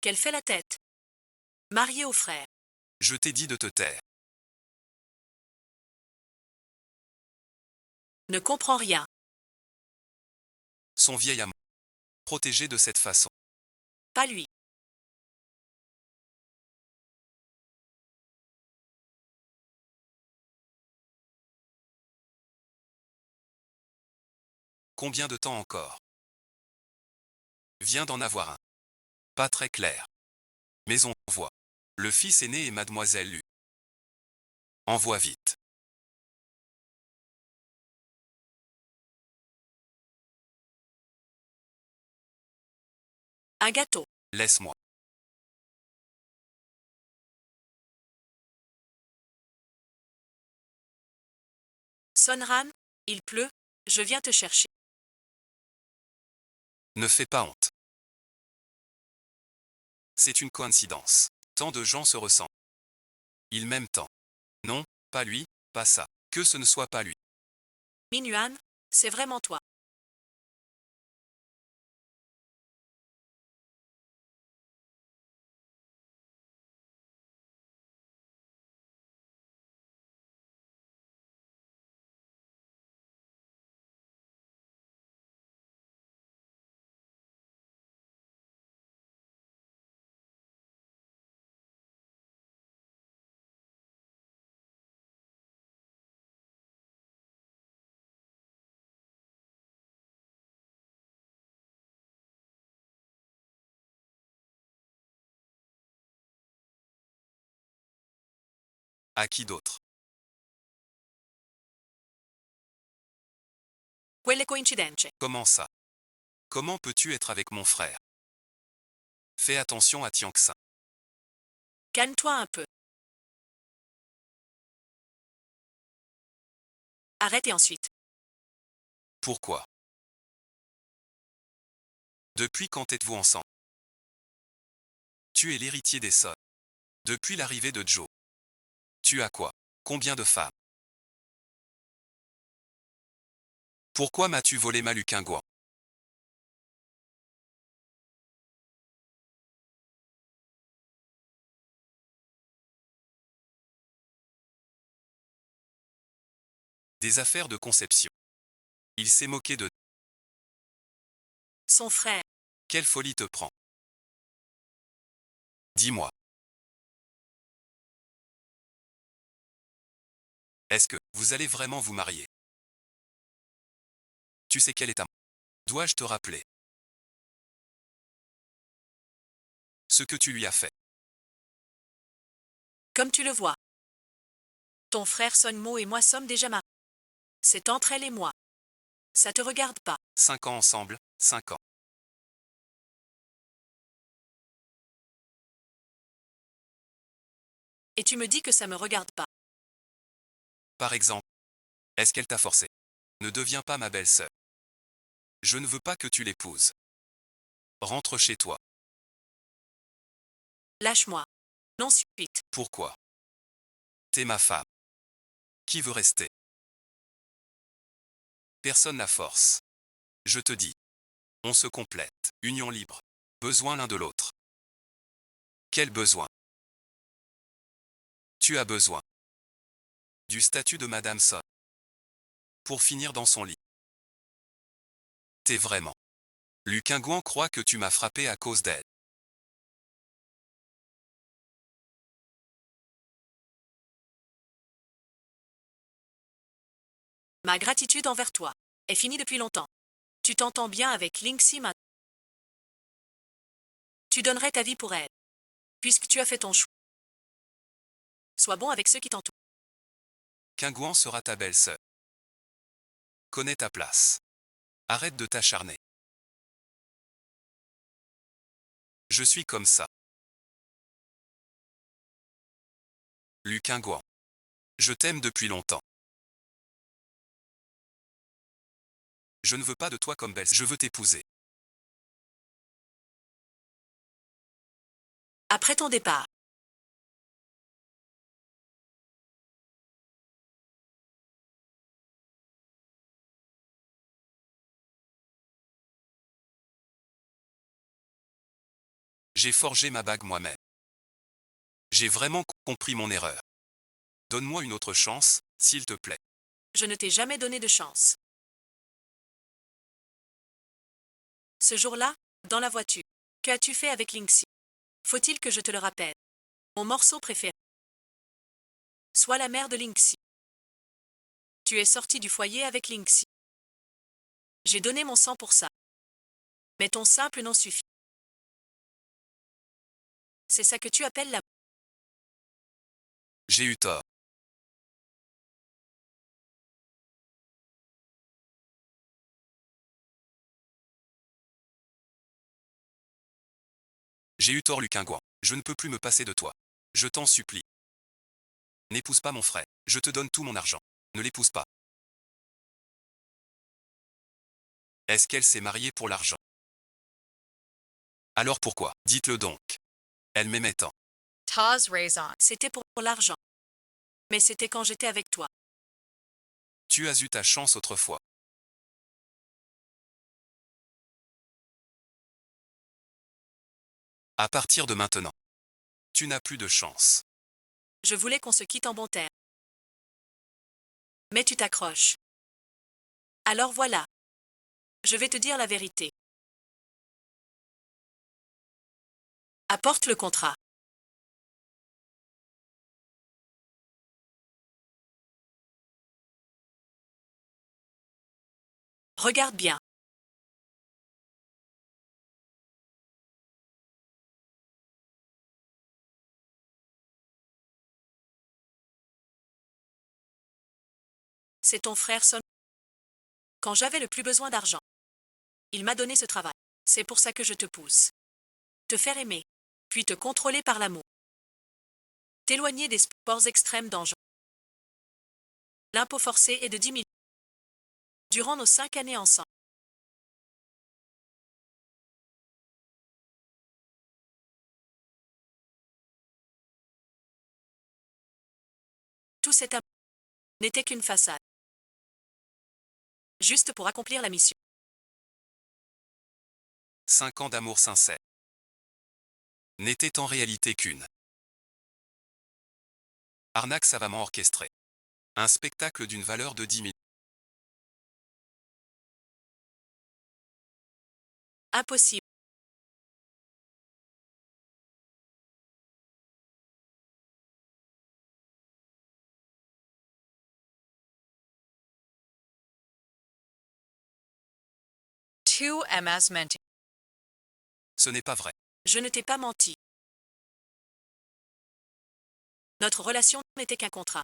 Qu'elle fait la tête. Mariée au frère. Je t'ai dit de te taire. Ne comprend rien. Son vieil amant. Protégé de cette façon. Pas lui. Combien de temps encore? Viens d'en avoir un. Pas très clair. Mais on voit. Le fils aîné et mademoiselle Lu. Envoie vite. Un gâteau. Laisse-moi. Sonran, il pleut, je viens te chercher. Ne fais pas honte. C'est une coïncidence. Tant de gens se ressemblent. Ils m'aiment tant. Non, pas lui, pas ça. Que ce ne soit pas lui. Minuan, c'est vraiment toi. À qui d'autre? Quelle coïncidence. Comment ça? Comment peux-tu être avec mon frère? Fais attention à Tianxin. Calme-toi un peu. Arrête et ensuite. Pourquoi? Depuis quand êtes-vous ensemble? Tu es l'héritier des Sod. Depuis l'arrivée de Joe. Tu as quoi? Combien de femmes? Pourquoi m'as-tu volé ma Luqingguan? Des affaires de conception. Il s'est moqué de... Son frère. Quelle folie te prend? Dis-moi. Est-ce que vous allez vraiment vous marier? Tu sais quel est ta... Dois-je te rappeler ce que tu lui as fait? Comme tu le vois. Ton frère Sonmo et moi sommes déjà mariés. C'est entre elle et moi. Ça te regarde pas. 5 ans ensemble, 5 ans. Et tu me dis que ça me regarde pas. Par exemple, est-ce qu'elle t'a forcé? Ne deviens pas ma belle-sœur. Je ne veux pas que tu l'épouses. Rentre chez toi. Lâche-moi. Non suite. Pourquoi? T'es ma femme. Qui veut rester? Personne n'a force. Je te dis. On se complète. Union libre. Besoin l'un de l'autre. Quel besoin? Tu as besoin du statut de Madame Son. Pour finir dans son lit. T'es vraiment. Luqingguan croit que tu m'as frappé à cause d'elle. Ma gratitude envers toi est finie depuis longtemps. Tu t'entends bien avec Lingxi maintenant. Tu donnerais ta vie pour elle. Puisque tu as fait ton choix. Sois bon avec ceux qui t'entourent. Qingguan sera ta belle-sœur. Connais ta place. Arrête de t'acharner. Je suis comme ça. Luc Ingouan. Je t'aime depuis longtemps. Je ne veux pas de toi comme belle, je veux t'épouser. Après ton départ. J'ai forgé ma bague moi-même. J'ai vraiment compris mon erreur. Donne-moi une autre chance, s'il te plaît. Je ne t'ai jamais donné de chance. Ce jour-là, dans la voiture, que as-tu fait avec Linksy? Faut-il que je te le rappelle? Mon morceau préféré. Sois la mère de Linksy. Tu es sorti du foyer avec Linksy. J'ai donné mon sang pour ça. Mais ton simple nom suffit. C'est ça que tu appelles la... J'ai eu tort. J'ai eu tort, Luc Ingouan. Je ne peux plus me passer de toi. Je t'en supplie. N'épouse pas mon frère. Je te donne tout mon argent. Ne l'épouse pas. Est-ce qu'elle s'est mariée pour l'argent? Alors pourquoi? Dites-le donc. Elle m'aimait tant. Taz Raison. C'était pour l'argent. Mais c'était quand j'étais avec toi. Tu as eu ta chance autrefois. À partir de maintenant, tu n'as plus de chance. Je voulais qu'on se quitte en bon terme. Mais tu t'accroches. Alors voilà. Je vais te dire la vérité. Apporte le contrat. Regarde bien. C'est ton frère Son. Quand j'avais le plus besoin d'argent, il m'a donné ce travail. C'est pour ça que je te pousse. Te faire aimer, puis te contrôler par l'amour. T'éloigner des sports extrêmes dangereux. L'impôt forcé est de 10 000 durant nos 5 années ensemble. Tout cet amour n'était qu'une façade. Juste pour accomplir la mission. 5 ans d'amour sincère n'était en réalité qu'une arnaque savamment orchestrée. Un spectacle d'une valeur de 10 000. Impossible. Two MS Menti. Ce n'est pas vrai. Je ne t'ai pas menti. Notre relation n'était qu'un contrat.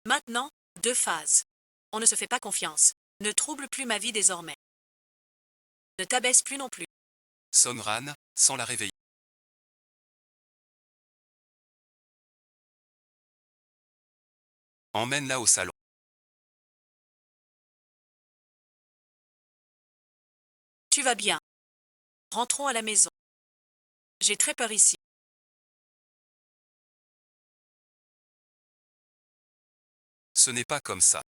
Maintenant, 2 phases. On ne se fait pas confiance. Ne trouble plus ma vie désormais. Ne t'abaisse plus non plus. Son-Ran, sans la réveiller. Emmène-la au salon. Tu vas bien. Rentrons à la maison. J'ai très peur ici. Ce n'est pas comme ça.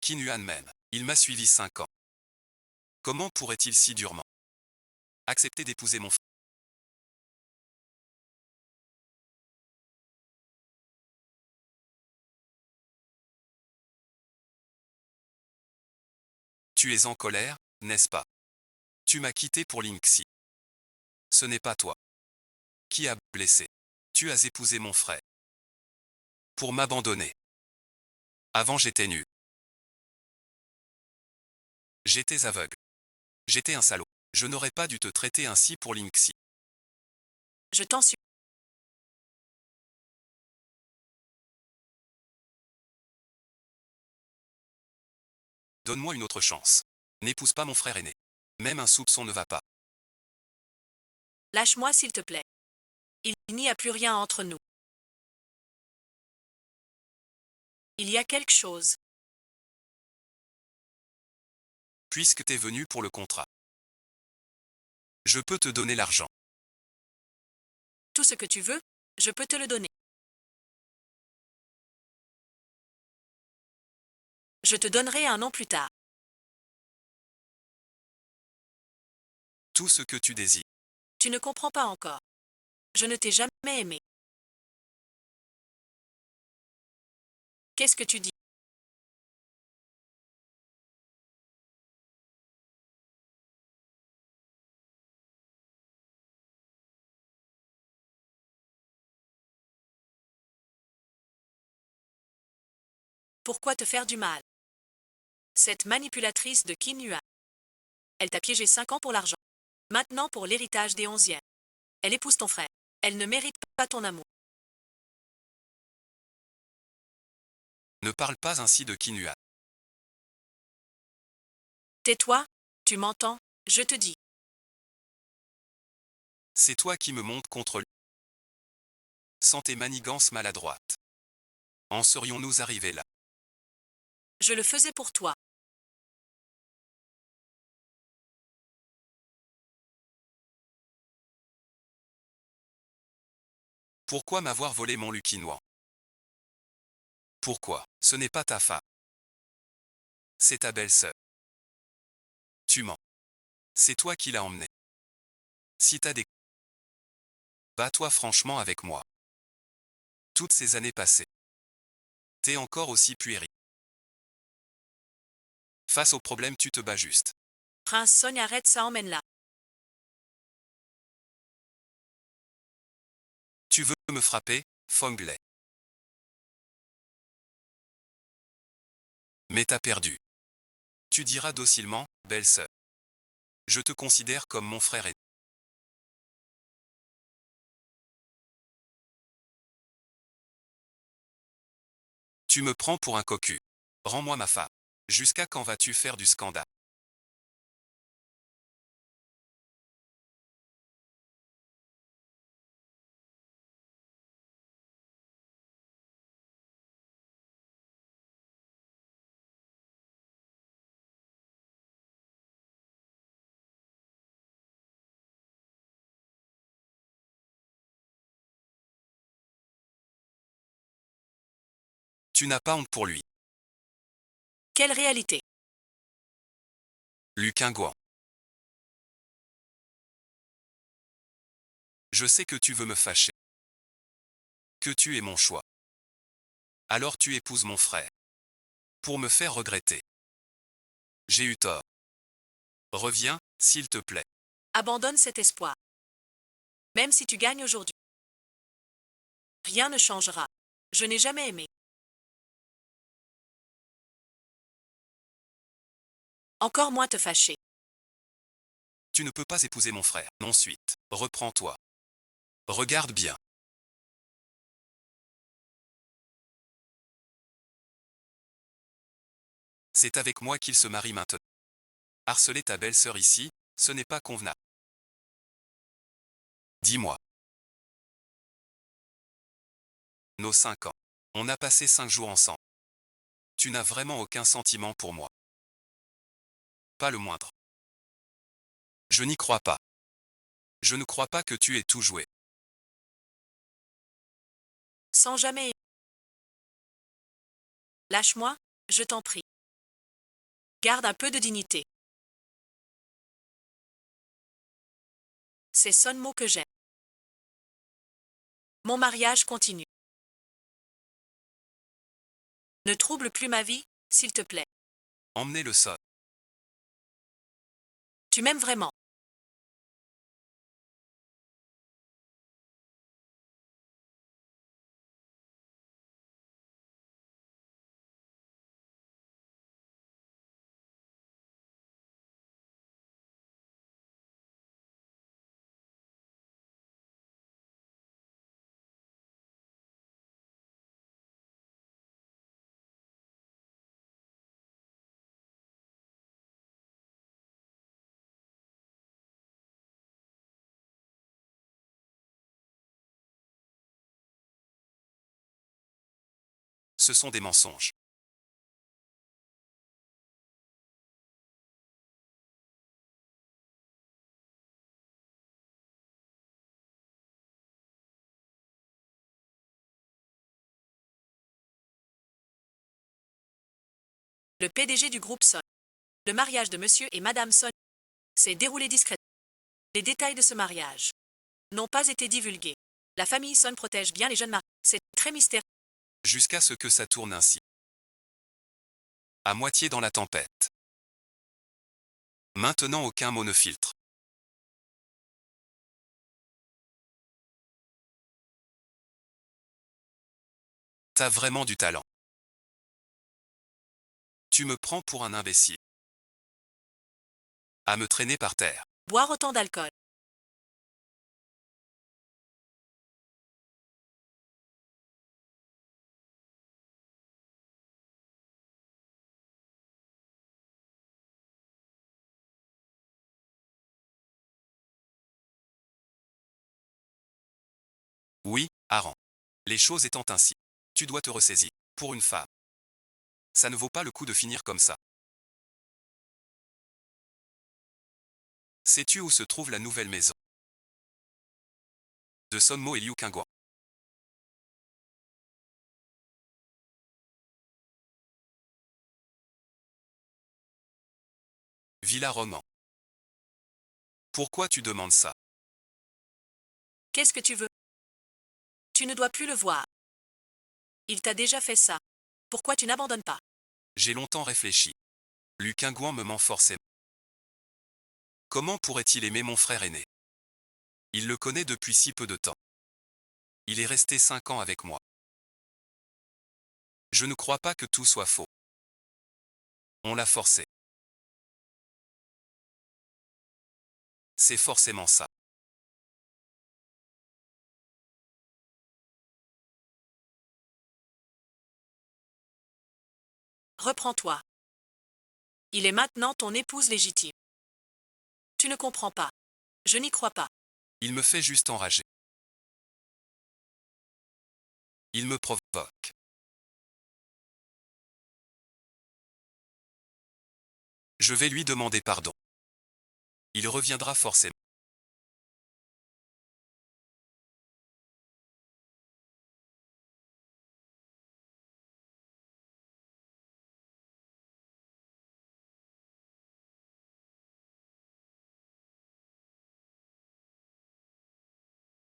Qin Yuan même. Il m'a suivi 5 ans. Comment pourrait-il si durement accepter d'épouser mon frère? Tu es en colère, n'est-ce pas? Tu m'as quitté pour Linksy. Ce n'est pas toi qui a blessé. Tu as épousé mon frère. Pour m'abandonner. Avant j'étais nu. J'étais aveugle. J'étais un salaud. Je n'aurais pas dû te traiter ainsi pour Linksy. Je t'en supplie. Donne-moi une autre chance. N'épouse pas mon frère aîné. Même un soupçon ne va pas. Lâche-moi s'il te plaît. Il n'y a plus rien entre nous. Il y a quelque chose. Puisque t'es venu pour le contrat. Je peux te donner l'argent. Tout ce que tu veux, je peux te le donner. Je te donnerai un nom plus tard. Tout ce que tu désires. Tu ne comprends pas encore. Je ne t'ai jamais aimé. Qu'est-ce que tu dis? Pourquoi te faire du mal? Cette manipulatrice de Kinua. Elle t'a piégé 5 ans pour l'argent. Maintenant pour l'héritage des 11e. Elle épouse ton frère. Elle ne mérite pas ton amour. Ne parle pas ainsi de Kinua. Tais-toi, tu m'entends, je te dis. C'est toi qui me montes contre lui. Sans tes manigances maladroites. En serions-nous arrivés là? Je le faisais pour toi. Pourquoi m'avoir volé mon Lucinois? Pourquoi? Ce n'est pas ta femme. C'est ta belle-sœur. Tu mens. C'est toi qui l'as emmené. Si t'as des... Bats-toi franchement avec moi. Toutes ces années passées. T'es encore aussi puéril. Face au problème, tu te bats juste. Prince Sonia, arrête ça, emmène-la. Tu veux me frapper, Fonglet. Mais t'as perdu. Tu diras docilement, belle-sœur. Je te considère comme mon frère aîné. Tu me prends pour un cocu. Rends-moi ma femme. Jusqu'à quand vas-tu faire du scandale? Tu n'as pas honte pour lui. Quelle réalité? Luquingouan. Je sais que tu veux me fâcher. Que tu es mon choix. Alors tu épouses mon frère. Pour me faire regretter. J'ai eu tort. Reviens, s'il te plaît. Abandonne cet espoir. Même si tu gagnes aujourd'hui. Rien ne changera. Je n'ai jamais aimé. Encore moins te fâcher. Tu ne peux pas épouser mon frère. Ensuite, reprends-toi. Regarde bien. C'est avec moi qu'il se marie maintenant. Harceler ta belle-sœur ici, ce n'est pas convenable. Dis-moi. Nos 5 ans. On a passé 5 jours ensemble. Tu n'as vraiment aucun sentiment pour moi. Pas le moindre. Je n'y crois pas. Je ne crois pas que tu aies tout joué. Sans jamais. Lâche-moi, je t'en prie. Garde un peu de dignité. C'est Sonmo que j'aime. Mon mariage continue. Ne trouble plus ma vie, s'il te plaît. Emmenez le sol. Tu m'aimes vraiment. Ce sont des mensonges. Le PDG du groupe Son. Le mariage de monsieur et madame Son s'est déroulé discrètement. Les détails de ce mariage n'ont pas été divulgués. La famille Son protège bien les jeunes mariés. C'est très mystérieux. Jusqu'à ce que ça tourne ainsi. À moitié dans la tempête. Maintenant aucun mot ne filtre. T'as vraiment du talent. Tu me prends pour un imbécile. À me traîner par terre. Boire autant d'alcool. Oui, Aran. Les choses étant ainsi. Tu dois te ressaisir. Pour une femme. Ça ne vaut pas le coup de finir comme ça. Sais-tu où se trouve la nouvelle maison de Sonmo et Liu Qingguan? Villa Roman. Pourquoi tu demandes ça? Qu'est-ce que tu veux? Tu ne dois plus le voir. Il t'a déjà fait ça. Pourquoi tu n'abandonnes pas? J'ai longtemps réfléchi. Liu Qingguan me ment forcément. Comment pourrait-il aimer mon frère aîné? Il le connaît depuis si peu de temps. Il est resté 5 ans avec moi. Je ne crois pas que tout soit faux. On l'a forcé. C'est forcément ça. Reprends-toi. Il est maintenant ton épouse légitime. Tu ne comprends pas. Je n'y crois pas. Il me fait juste enrager. Il me provoque. Je vais lui demander pardon. Il reviendra forcément.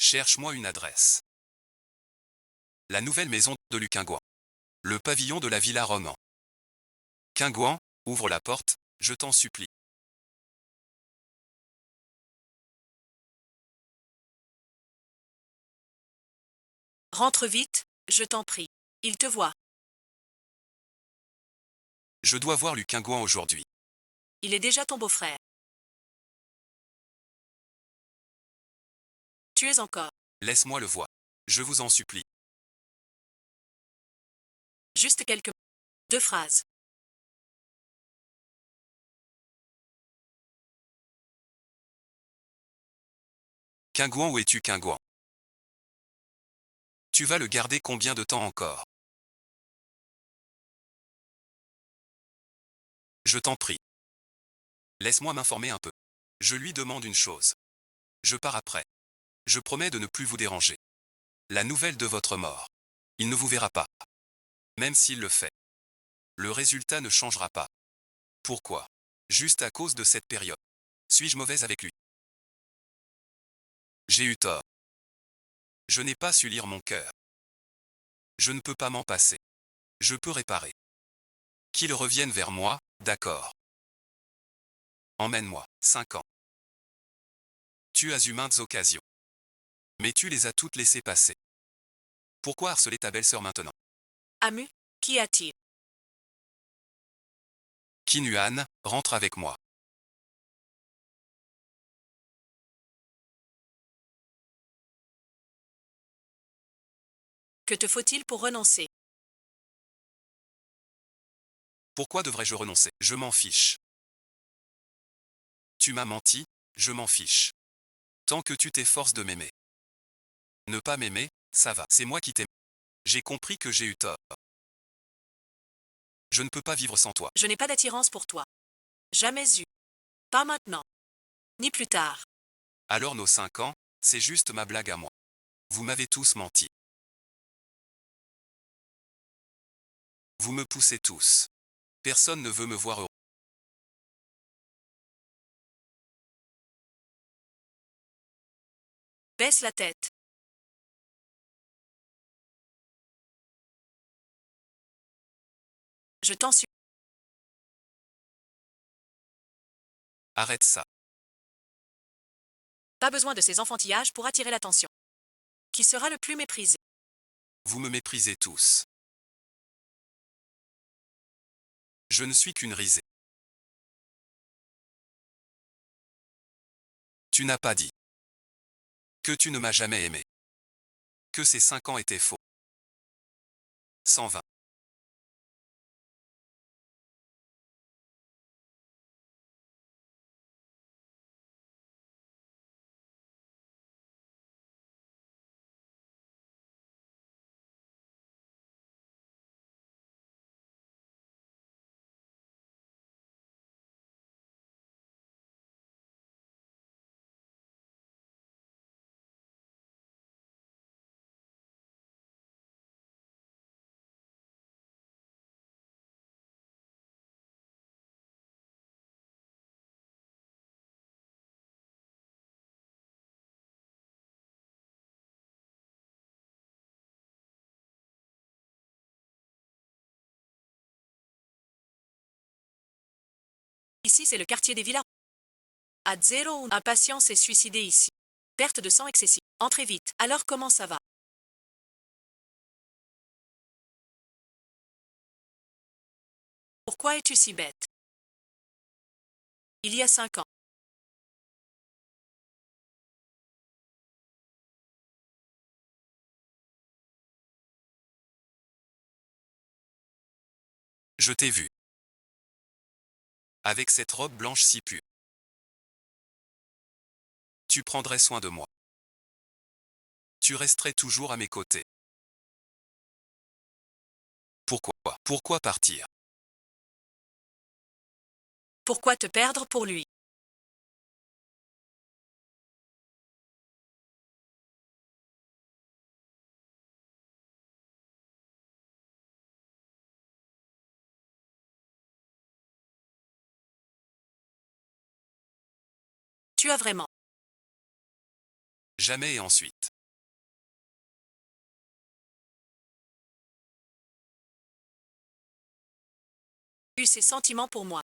Cherche-moi une adresse. La nouvelle maison de Liu Qingguan. Le pavillon de la Villa Roman. Qingguan, ouvre la porte, je t'en supplie. Rentre vite, je t'en prie. Il te voit. Je dois voir Liu Qingguan aujourd'hui. Il est déjà ton beau-frère. Tu es encore. Laisse-moi le voir. Je vous en supplie. Juste quelques 2 phrases. Qingguan, où es-tu, Qingguan? Tu vas le garder combien de temps encore? Je t'en prie. Laisse-moi m'informer un peu. Je lui demande une chose. Je pars après. Je promets de ne plus vous déranger. La nouvelle de votre mort. Il ne vous verra pas. Même s'il le fait. Le résultat ne changera pas. Pourquoi? Juste à cause de cette période. Suis-je mauvaise avec lui? J'ai eu tort. Je n'ai pas su lire mon cœur. Je ne peux pas m'en passer. Je peux réparer. Qu'il revienne vers moi, d'accord. Emmène-moi, 5 ans. Tu as eu maintes occasions. Mais tu les as toutes laissées passer. Pourquoi harceler ta belle-sœur maintenant? Amu, qu'y a-t-il? Qin Yuan, rentre avec moi. Que te faut-il pour renoncer? Pourquoi devrais-je renoncer? Je m'en fiche. Tu m'as menti, je m'en fiche. Tant que tu t'efforces de m'aimer. Ne pas m'aimer, ça va. C'est moi qui t'aime. J'ai compris que j'ai eu tort. Je ne peux pas vivre sans toi. Je n'ai pas d'attirance pour toi. Jamais eu. Pas maintenant. Ni plus tard. Alors nos 5 ans, c'est juste ma blague à moi. Vous m'avez tous menti. Vous me poussez tous. Personne ne veut me voir heureux. Baisse la tête. Je t'en supplie. Arrête ça. Pas besoin de ces enfantillages pour attirer l'attention. Qui sera le plus méprisé? Vous me méprisez tous. Je ne suis qu'une risée. Tu n'as pas dit que tu ne m'as jamais aimé. Que ces 5 ans étaient faux. 120. Ici, c'est le quartier des villas. À zéro, un patient s'est suicidé ici. Perte de sang excessive. Entrez vite. Alors comment ça va? Pourquoi es-tu si bête? Il y a 5 ans. Je t'ai vu. Avec cette robe blanche si pure. Tu prendrais soin de moi. Tu resterais toujours à mes côtés. Pourquoi? Pourquoi partir? Pourquoi te perdre pour lui? Tu as vraiment. Jamais et ensuite. Eu ses sentiments pour moi.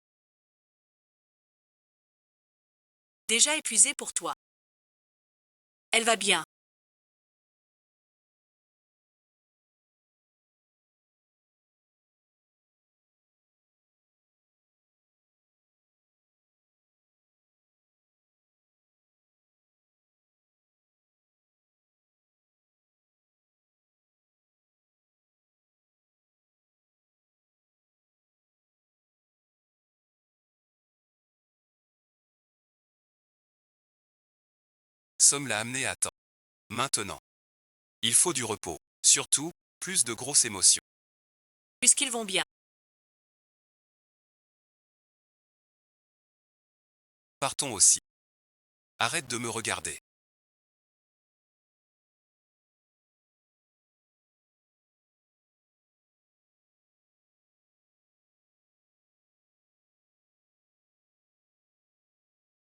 Déjà épuisé pour toi. Elle va bien. Somme l'a amené à temps. Maintenant. Il faut du repos. Surtout, plus de grosses émotions. Puisqu'ils vont bien. Partons aussi. Arrête de me regarder.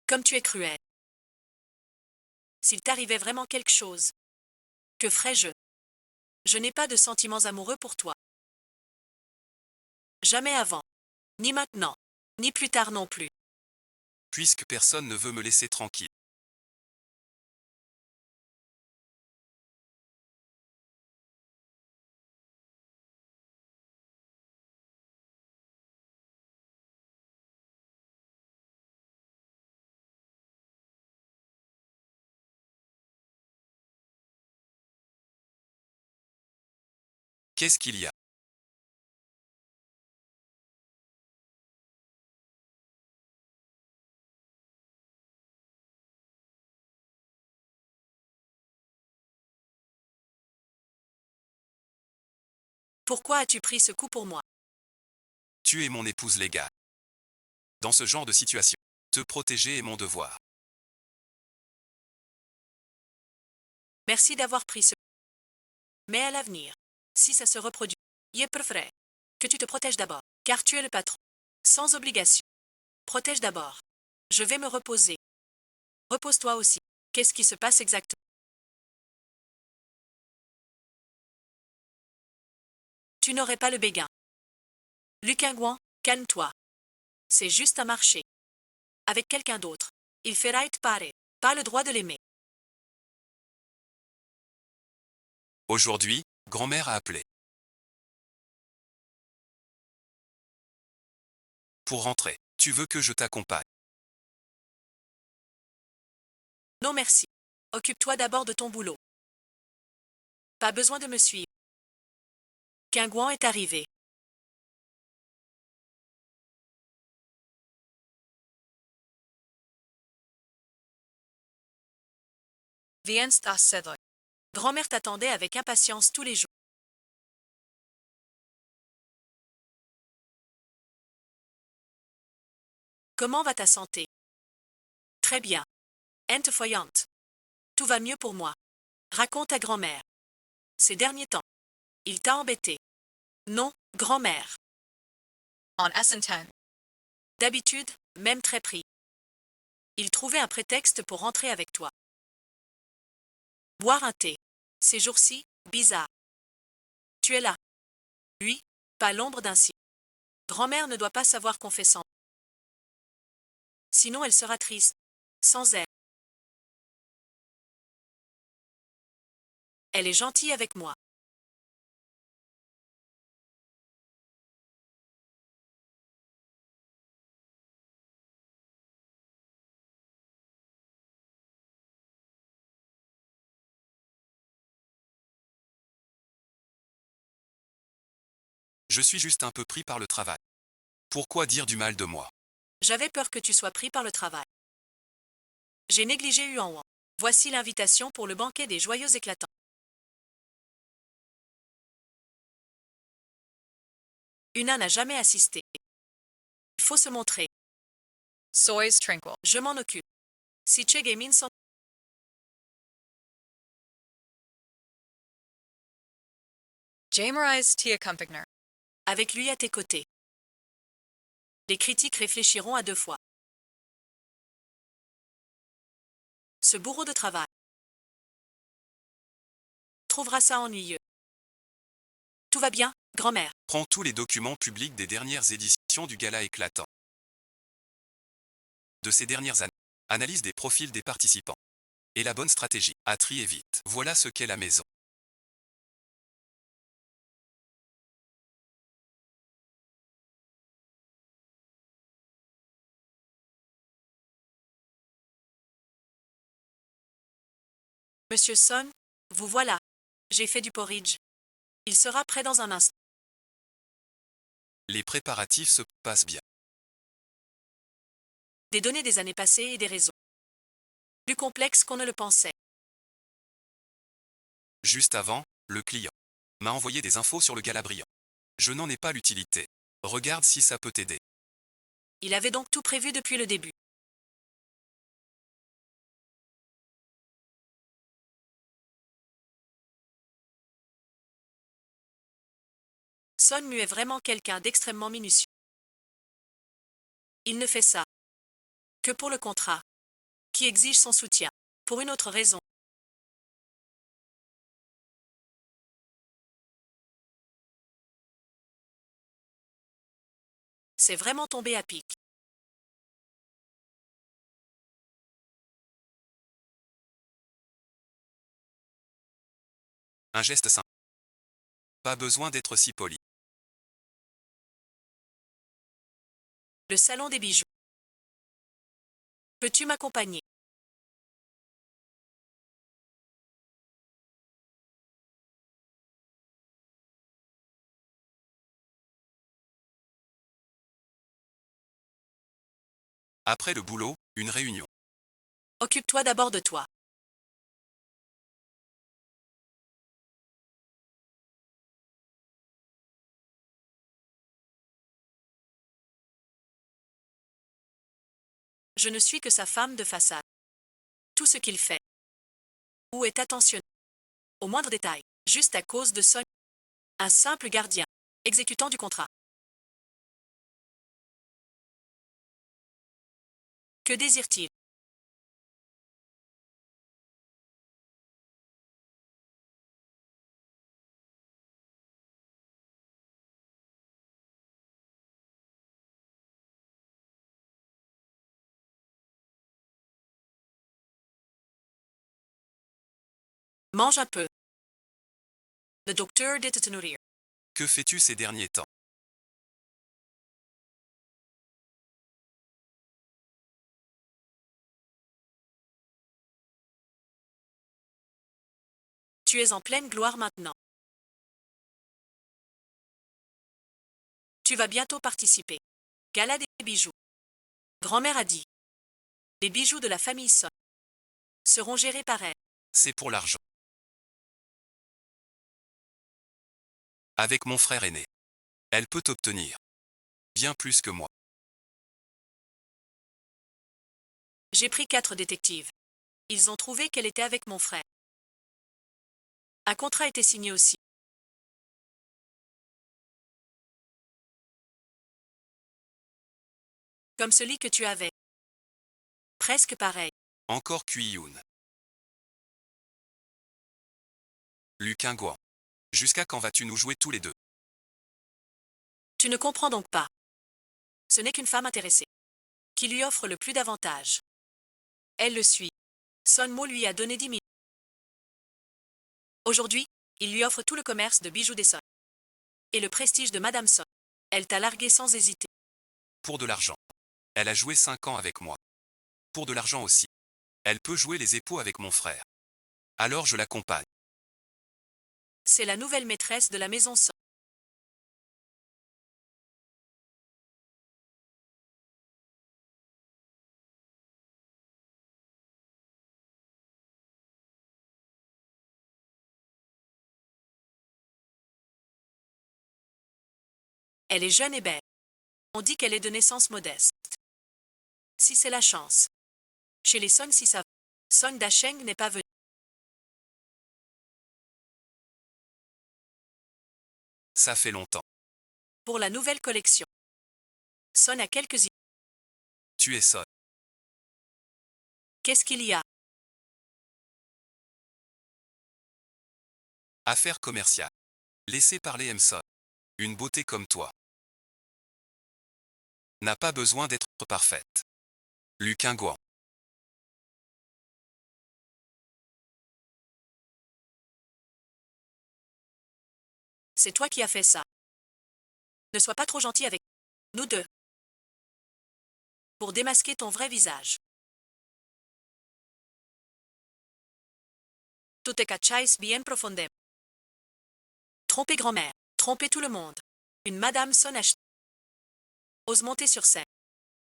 Comme tu es cruel. S'il t'arrivait vraiment quelque chose. Que ferais-je? Je n'ai pas de sentiments amoureux pour toi. Jamais avant. Ni maintenant. Ni plus tard non plus. Puisque personne ne veut me laisser tranquille. Qu'est-ce qu'il y a? Pourquoi as-tu pris ce coup pour moi? Tu es mon épouse légale. Dans ce genre de situation, te protéger est mon devoir. Merci d'avoir pris ce. Mais à l'avenir, si ça se reproduit, je préférerais que tu te protèges d'abord, car tu es le patron. Sans obligation. Protège d'abord. Je vais me reposer. Repose-toi aussi. Qu'est-ce qui se passe exactement? Tu n'aurais pas le béguin. Luquingouan, calme-toi. C'est juste un marché. Avec quelqu'un d'autre. Il fait right pare. Pas le droit de l'aimer. Aujourd'hui, grand-mère a appelé. Pour rentrer, tu veux que je t'accompagne? Non merci. Occupe-toi d'abord de ton boulot. Pas besoin de me suivre. Quingouan est arrivé. Viens à Cedro. Grand-mère t'attendait avec impatience tous les jours. Comment va ta santé? Très bien. Ente foyante. Tout va mieux pour moi. Raconte à grand-mère. Ces derniers temps. Il t'a embêté. Non, grand-mère. En Essenten. D'habitude, même très pris. Il trouvait un prétexte pour rentrer avec toi. Boire un thé. Ces jours-ci, bizarre. Tu es là. Lui, pas l'ombre d'un cil. Grand-mère ne doit pas savoir qu'on fait sans. Sinon elle sera triste. Sans elle. Elle est gentille avec moi. Je suis juste un peu pris par le travail. Pourquoi dire du mal de moi? J'avais peur que tu sois pris par le travail. J'ai négligé Huan. Voici l'invitation pour le banquet des joyeux éclatants. Una n'a jamais assisté. Il faut se montrer. Sois tranquil. Je m'en occupe. Si Chegemin s'en. Jamerise Tia Compagner. Avec lui à tes côtés. Les critiques réfléchiront à deux fois. Ce bourreau de travail trouvera ça ennuyeux. Tout va bien, grand-mère. Prends tous les documents publics des dernières éditions du gala éclatant. De ces dernières années. Analyse des profils des participants. Et la bonne stratégie, à trier vite. Voilà ce qu'est la maison. Monsieur Son, vous voilà. J'ai fait du porridge. Il sera prêt dans un instant. Les préparatifs se passent bien. Des données des années passées et des raisons. Plus complexes qu'on ne le pensait. Juste avant, le client m'a envoyé des infos sur le gala brillant. Je n'en ai pas l'utilité. Regarde si ça peut t'aider. Il avait donc tout prévu depuis le début. Son Mu est vraiment quelqu'un d'extrêmement minutieux. Il ne fait ça que pour le contrat, qui exige son soutien, pour une autre raison. C'est vraiment tombé à pic. Un geste simple. Pas besoin d'être si poli. Le salon des bijoux. Peux-tu m'accompagner? Après le boulot, une réunion. Occupe-toi d'abord de toi. Je ne suis que sa femme de façade. Tout ce qu'il fait ou est attentionné au moindre détail, juste à cause de Sonia. Un simple gardien, exécutant du contrat. Que désire-t-il? Mange un peu. Le docteur dit de te nourrir. Que fais-tu ces derniers temps? Tu es en pleine gloire maintenant. Tu vas bientôt participer. Gala des bijoux. Grand-mère a dit. Les bijoux de la famille Son seront gérés par elle. C'est pour l'argent. Avec mon frère aîné. Elle peut obtenir bien plus que moi. J'ai pris 4 détectives. Ils ont trouvé qu'elle était avec mon frère. Un contrat était signé aussi. Comme celui que tu avais. Presque pareil. Encore Kui-Yoon. Luc Ingouan. Jusqu'à quand vas-tu nous jouer tous les deux? Tu ne comprends donc pas. Ce n'est qu'une femme intéressée. Qui lui offre le plus d'avantages. Elle le suit. Son Mo lui a donné 10 000. Aujourd'hui, il lui offre tout le commerce de bijoux des Son. Et le prestige de Madame Son. Elle t'a largué sans hésiter. Pour de l'argent. Elle a joué 5 ans avec moi. Pour de l'argent aussi. Elle peut jouer les époux avec mon frère. Alors je l'accompagne. C'est la nouvelle maîtresse de la maison Son. Elle est jeune et belle. On dit qu'elle est de naissance modeste. Si c'est la chance. Chez les Song si ça va. Song Dasheng n'est pas venu. Ça fait longtemps. Pour la nouvelle collection. Son a quelques idées. Tu es Son. Qu'est-ce qu'il y a? Affaire commerciale. Laissez parler Son. Une beauté comme toi n'a pas besoin d'être parfaite. Luc Ingouan. C'est toi qui as fait ça. Ne sois pas trop gentil avec nous deux. Pour démasquer ton vrai visage. Tu te cachais bien profondément. Tromper grand-mère, tromper tout le monde. Une Madame Son achetée. Ose monter sur scène.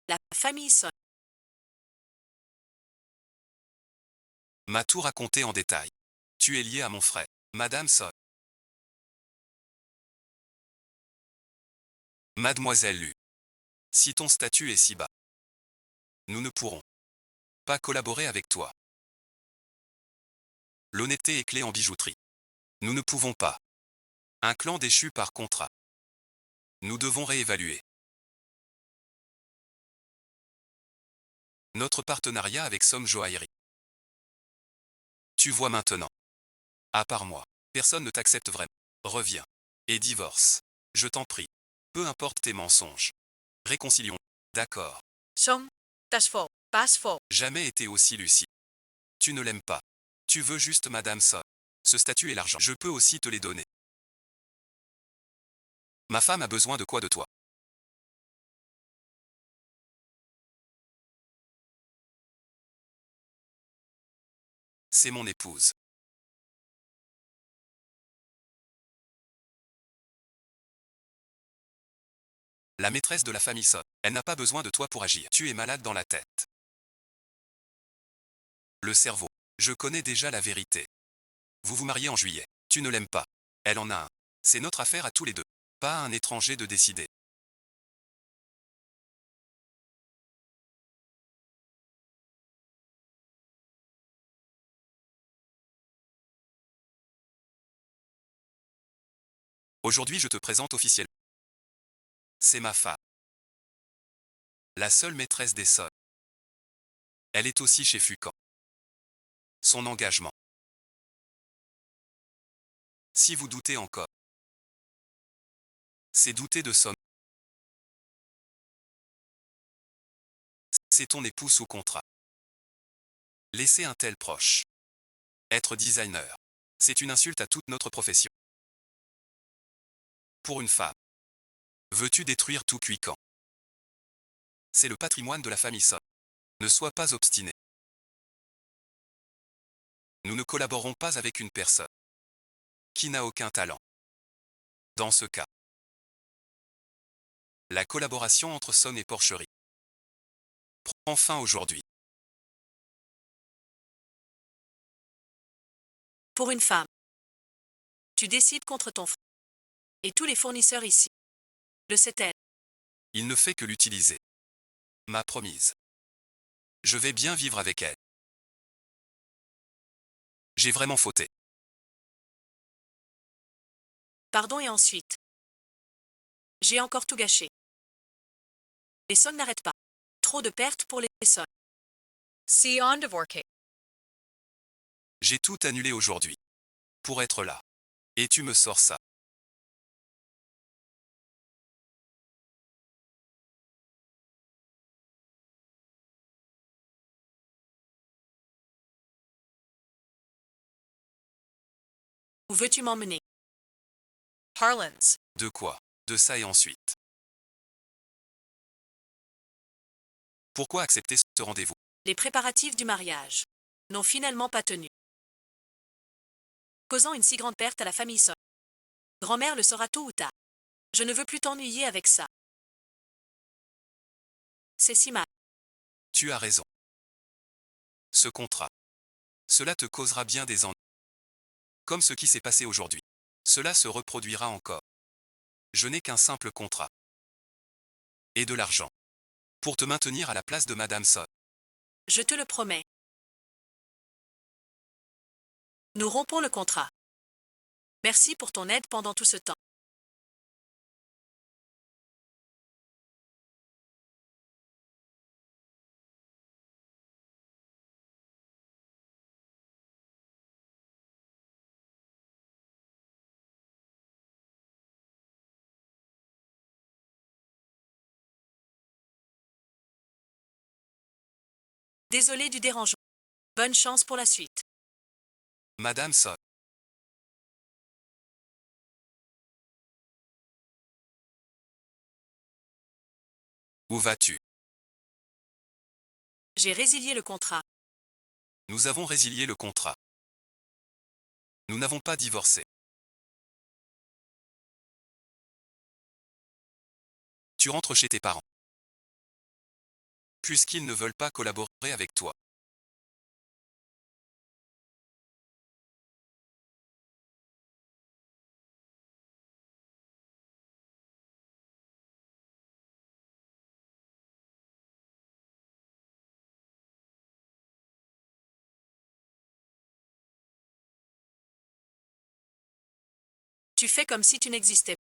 La famille Son. M'a tout raconté en détail. Tu es lié à mon frère, Madame Son. Mademoiselle Lu. Si ton statut est si bas, nous ne pourrons pas collaborer avec toi. L'honnêteté est clé en bijouterie. Nous ne pouvons pas. Un clan déchu par contrat. Nous devons réévaluer notre partenariat avec Som Joaillerie. Tu vois maintenant. À part moi, personne ne t'accepte vraiment. Reviens. Et divorce. Je t'en prie. Peu importe tes mensonges. Réconcilions. D'accord. Som, das faux, pas faux. Jamais été aussi lucide. Tu ne l'aimes pas. Tu veux juste Madame Son. Ce statut et l'argent. Je peux aussi te les donner. Ma femme a besoin de quoi de toi? C'est mon épouse. La maîtresse de la famille Son. Elle n'a pas besoin de toi pour agir. Tu es malade dans la tête. Le cerveau. Je connais déjà la vérité. Vous vous mariez en juillet. Tu ne l'aimes pas. Elle en a un. C'est notre affaire à tous les deux. Pas à un étranger de décider. Aujourd'hui je te présente officiellement. C'est ma femme. La seule maîtresse des Son. Elle est aussi chez Fucan. Son engagement. Si vous doutez encore, c'est douter de Son. C'est ton époux sous contrat. Laisser un tel proche. Être designer. C'est une insulte à toute notre profession. Pour une femme. Veux-tu détruire tout Cuican? C'est le patrimoine de la famille Son. Ne sois pas obstiné. Nous ne collaborons pas avec une personne qui n'a aucun talent. Dans ce cas, la collaboration entre Son et Porcherie prend fin aujourd'hui. Pour une femme. Tu décides contre ton frère. Et tous les fournisseurs ici. Le sait-elle. Il ne fait que l'utiliser. M'a promise. Je vais bien vivre avec elle. J'ai vraiment fauté. Pardon et ensuite. J'ai encore tout gâché. Les Son n'arrêtent pas. Trop de pertes pour les Son. See on Dvorke. J'ai tout annulé aujourd'hui. Pour être là. Et tu me sors ça. Où veux-tu m'emmener? Harlan's. De quoi? De ça et ensuite. Pourquoi accepter ce rendez-vous? Les préparatifs du mariage n'ont finalement pas tenu. Causant une si grande perte à la famille Son. Grand-mère le saura tôt ou tard. Je ne veux plus t'ennuyer avec ça. C'est si mal. Tu as raison. Ce contrat. Cela te causera bien des ennuis. Comme ce qui s'est passé aujourd'hui. Cela se reproduira encore. Je n'ai qu'un simple contrat. Et de l'argent. Pour te maintenir à la place de Madame Son. Je te le promets. Nous rompons le contrat. Merci pour ton aide pendant tout ce temps. Désolé du dérangement. Bonne chance pour la suite. Madame Son. Où vas-tu? J'ai résilié le contrat. Nous avons résilié le contrat. Nous n'avons pas divorcé. Tu rentres chez tes parents. Puisqu'ils ne veulent pas collaborer avec toi. Tu fais comme si tu n'existais pas.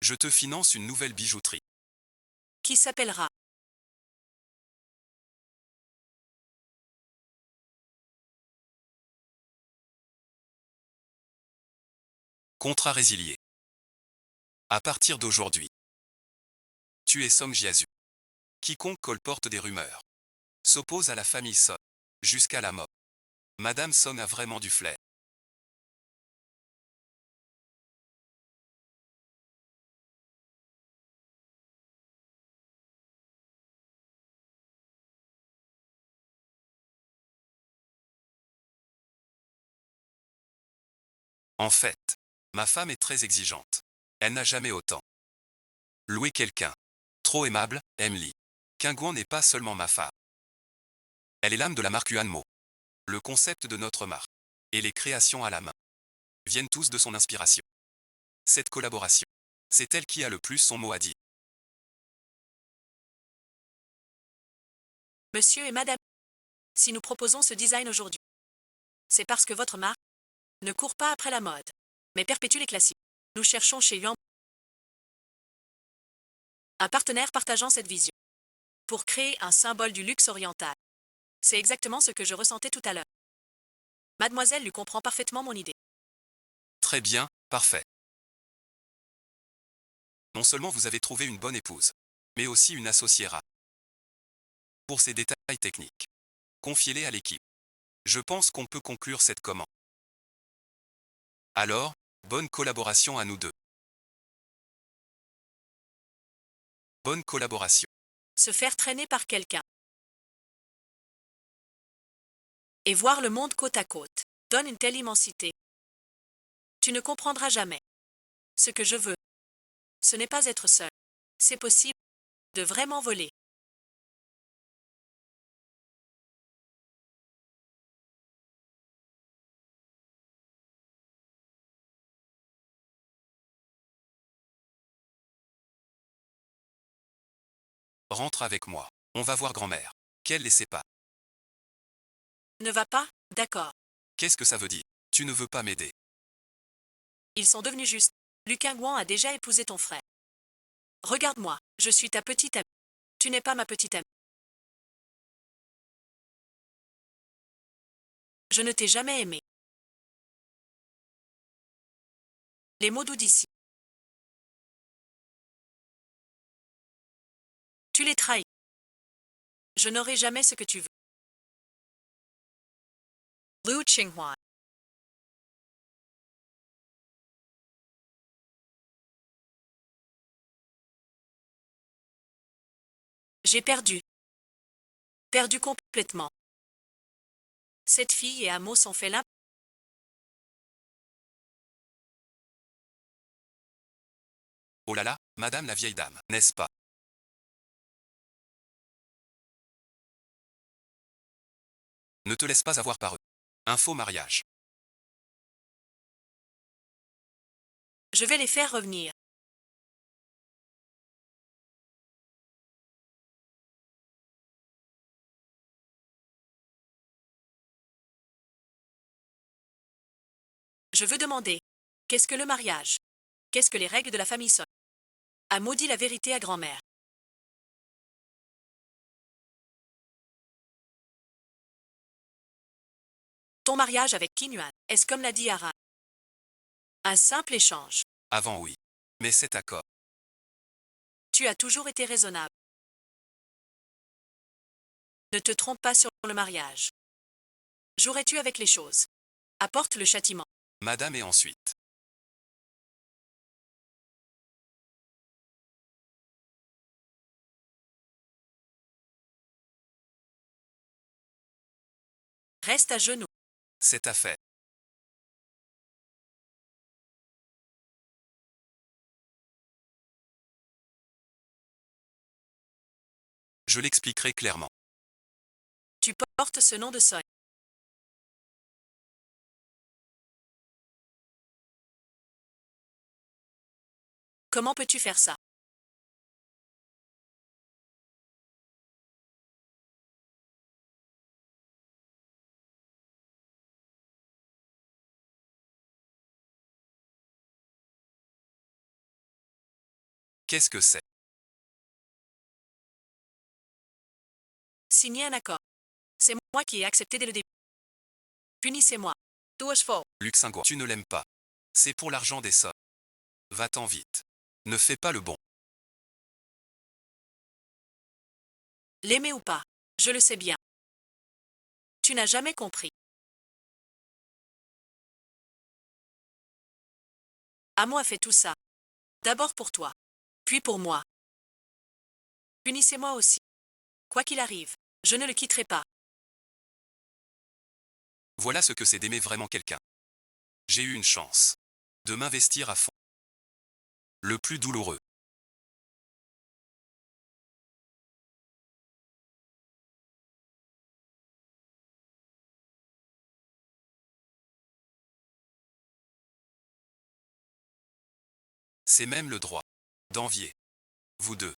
Je te finance une nouvelle bijouterie. Qui s'appellera Contrat résilié. À partir d'aujourd'hui. Tu es Song Jiazu. Quiconque colporte des rumeurs. S'oppose à la famille Son. Jusqu'à la mort. Madame Son a vraiment du flair. En fait, ma femme est très exigeante. Elle n'a jamais autant loué quelqu'un. Trop aimable, Emily. Kingouan n'est pas seulement ma femme. Elle est l'âme de la marque Yuanmo. Le concept de notre marque. Et les créations à la main. Viennent tous de son inspiration. Cette collaboration. C'est elle qui a le plus son mot à dire. Monsieur et Madame. Si nous proposons ce design aujourd'hui, c'est parce que votre marque ne court pas après la mode. mais perpétue les classiques. Nous cherchons chez Yuan un partenaire partageant cette vision pour créer un symbole du luxe oriental. C'est exactement ce que je ressentais tout à l'heure. Mademoiselle Lu comprend parfaitement mon idée. Très bien, parfait. Non seulement vous avez trouvé une bonne épouse, mais aussi une associée rare. Pour ces détails techniques, confiez-les à l'équipe. Je pense qu'on peut conclure cette commande. Alors, bonne collaboration à nous deux. Bonne collaboration. Se faire traîner par quelqu'un et voir le monde côte à côte donne une telle immensité. Tu ne comprendras jamais. Ce que je veux, ce n'est pas être seul. C'est possible de vraiment voler. Rentre avec moi. On va voir grand-mère. Qu'elle les sépare. Ne va pas, d'accord. Qu'est-ce que ça veut dire? Tu ne veux pas m'aider. Ils sont devenus justes. Lu Qingguan a déjà épousé ton frère. Regarde-moi, je suis ta petite amie. Tu n'es pas ma petite amie. Je ne t'ai jamais aimé. Les mots doux d'ici. Tu les trahis. Je n'aurai jamais ce que tu veux. Lu Qinghuan. J'ai perdu. Perdu complètement. Cette fille et Amos ont fait l'un. Oh là là, madame la vieille dame, n'est-ce pas? Ne te laisse pas avoir par eux. Un faux mariage. Je vais les faire revenir. Je veux demander. Qu'est-ce que le mariage? Qu'est-ce que les règles de la famille sont? A maudit la vérité à grand-mère. Ton mariage avec Qin Yuan, est-ce comme l'a dit Hara? Un simple échange. Avant oui. Mais cet accord. Tu as toujours été raisonnable. Ne te trompe pas sur le mariage. Jouerais-tu avec les choses? Apporte le châtiment. Madame et ensuite. Reste à genoux. C'est à fait. Je l'expliquerai clairement. Tu portes ce nom de Son. Comment peux-tu faire ça? Qu'est-ce que c'est? Signer un accord. C'est moi qui ai accepté dès le début. Punissez-moi. Duoshfo. Luxingo, tu ne l'aimes pas. C'est pour l'argent des sommes. Va-t'en vite. Ne fais pas le bon. L'aimer ou pas, je le sais bien. Tu n'as jamais compris. Amo a fait tout ça. D'abord pour toi, puis pour moi. Punissez-moi aussi. Quoi qu'il arrive, je ne le quitterai pas. Voilà ce que c'est d'aimer vraiment quelqu'un. J'ai eu une chance. De m'investir à fond. Le plus douloureux. C'est même le droit. D'envier. Vous deux.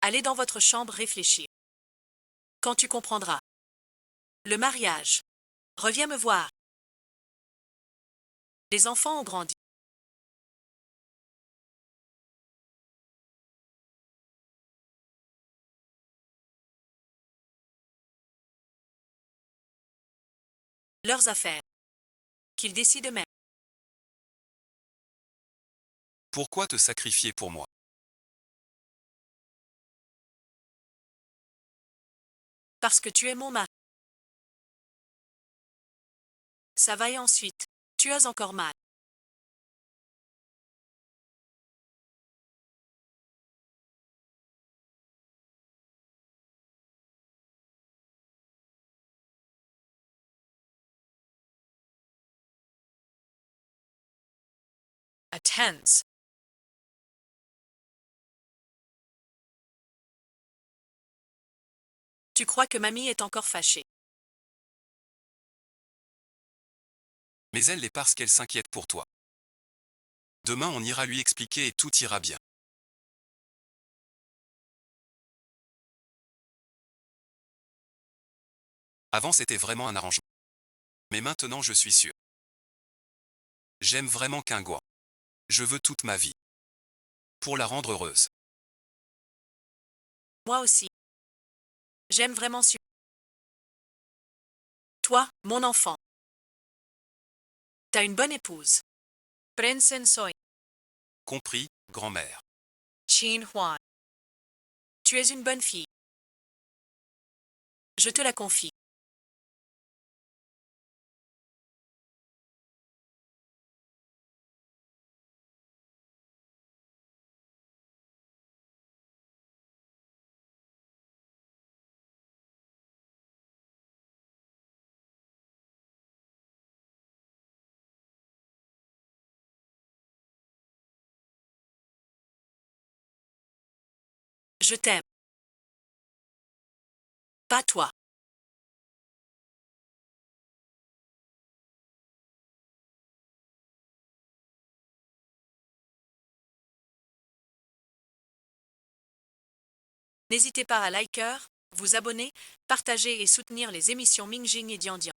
Allez dans votre chambre réfléchir. Quand tu comprendras. Le mariage. Reviens me voir. Les enfants ont grandi. Leurs affaires. Qu'ils décident eux-mêmes. Pourquoi te sacrifier pour moi? Parce que tu es mon mari. Ça va et ensuite. Tu as encore mal. A tense. Tu crois que mamie est encore fâchée. Mais elle l'est parce qu'elle s'inquiète pour toi. Demain on ira lui expliquer et tout ira bien. Avant c'était vraiment un arrangement. Mais maintenant je suis sûr. J'aime vraiment Kingwa. Je veux toute ma vie. Pour la rendre heureuse. Moi aussi. J'aime vraiment Toi, mon enfant. T'as une bonne épouse. Prinsen Soy. Compris, grand-mère. Chin Huan. Tu es une bonne fille. Je te la confie. Je t'aime. Pas toi. N'hésitez pas à liker, vous abonner, partager et soutenir les émissions Mingjing et Dian Dian.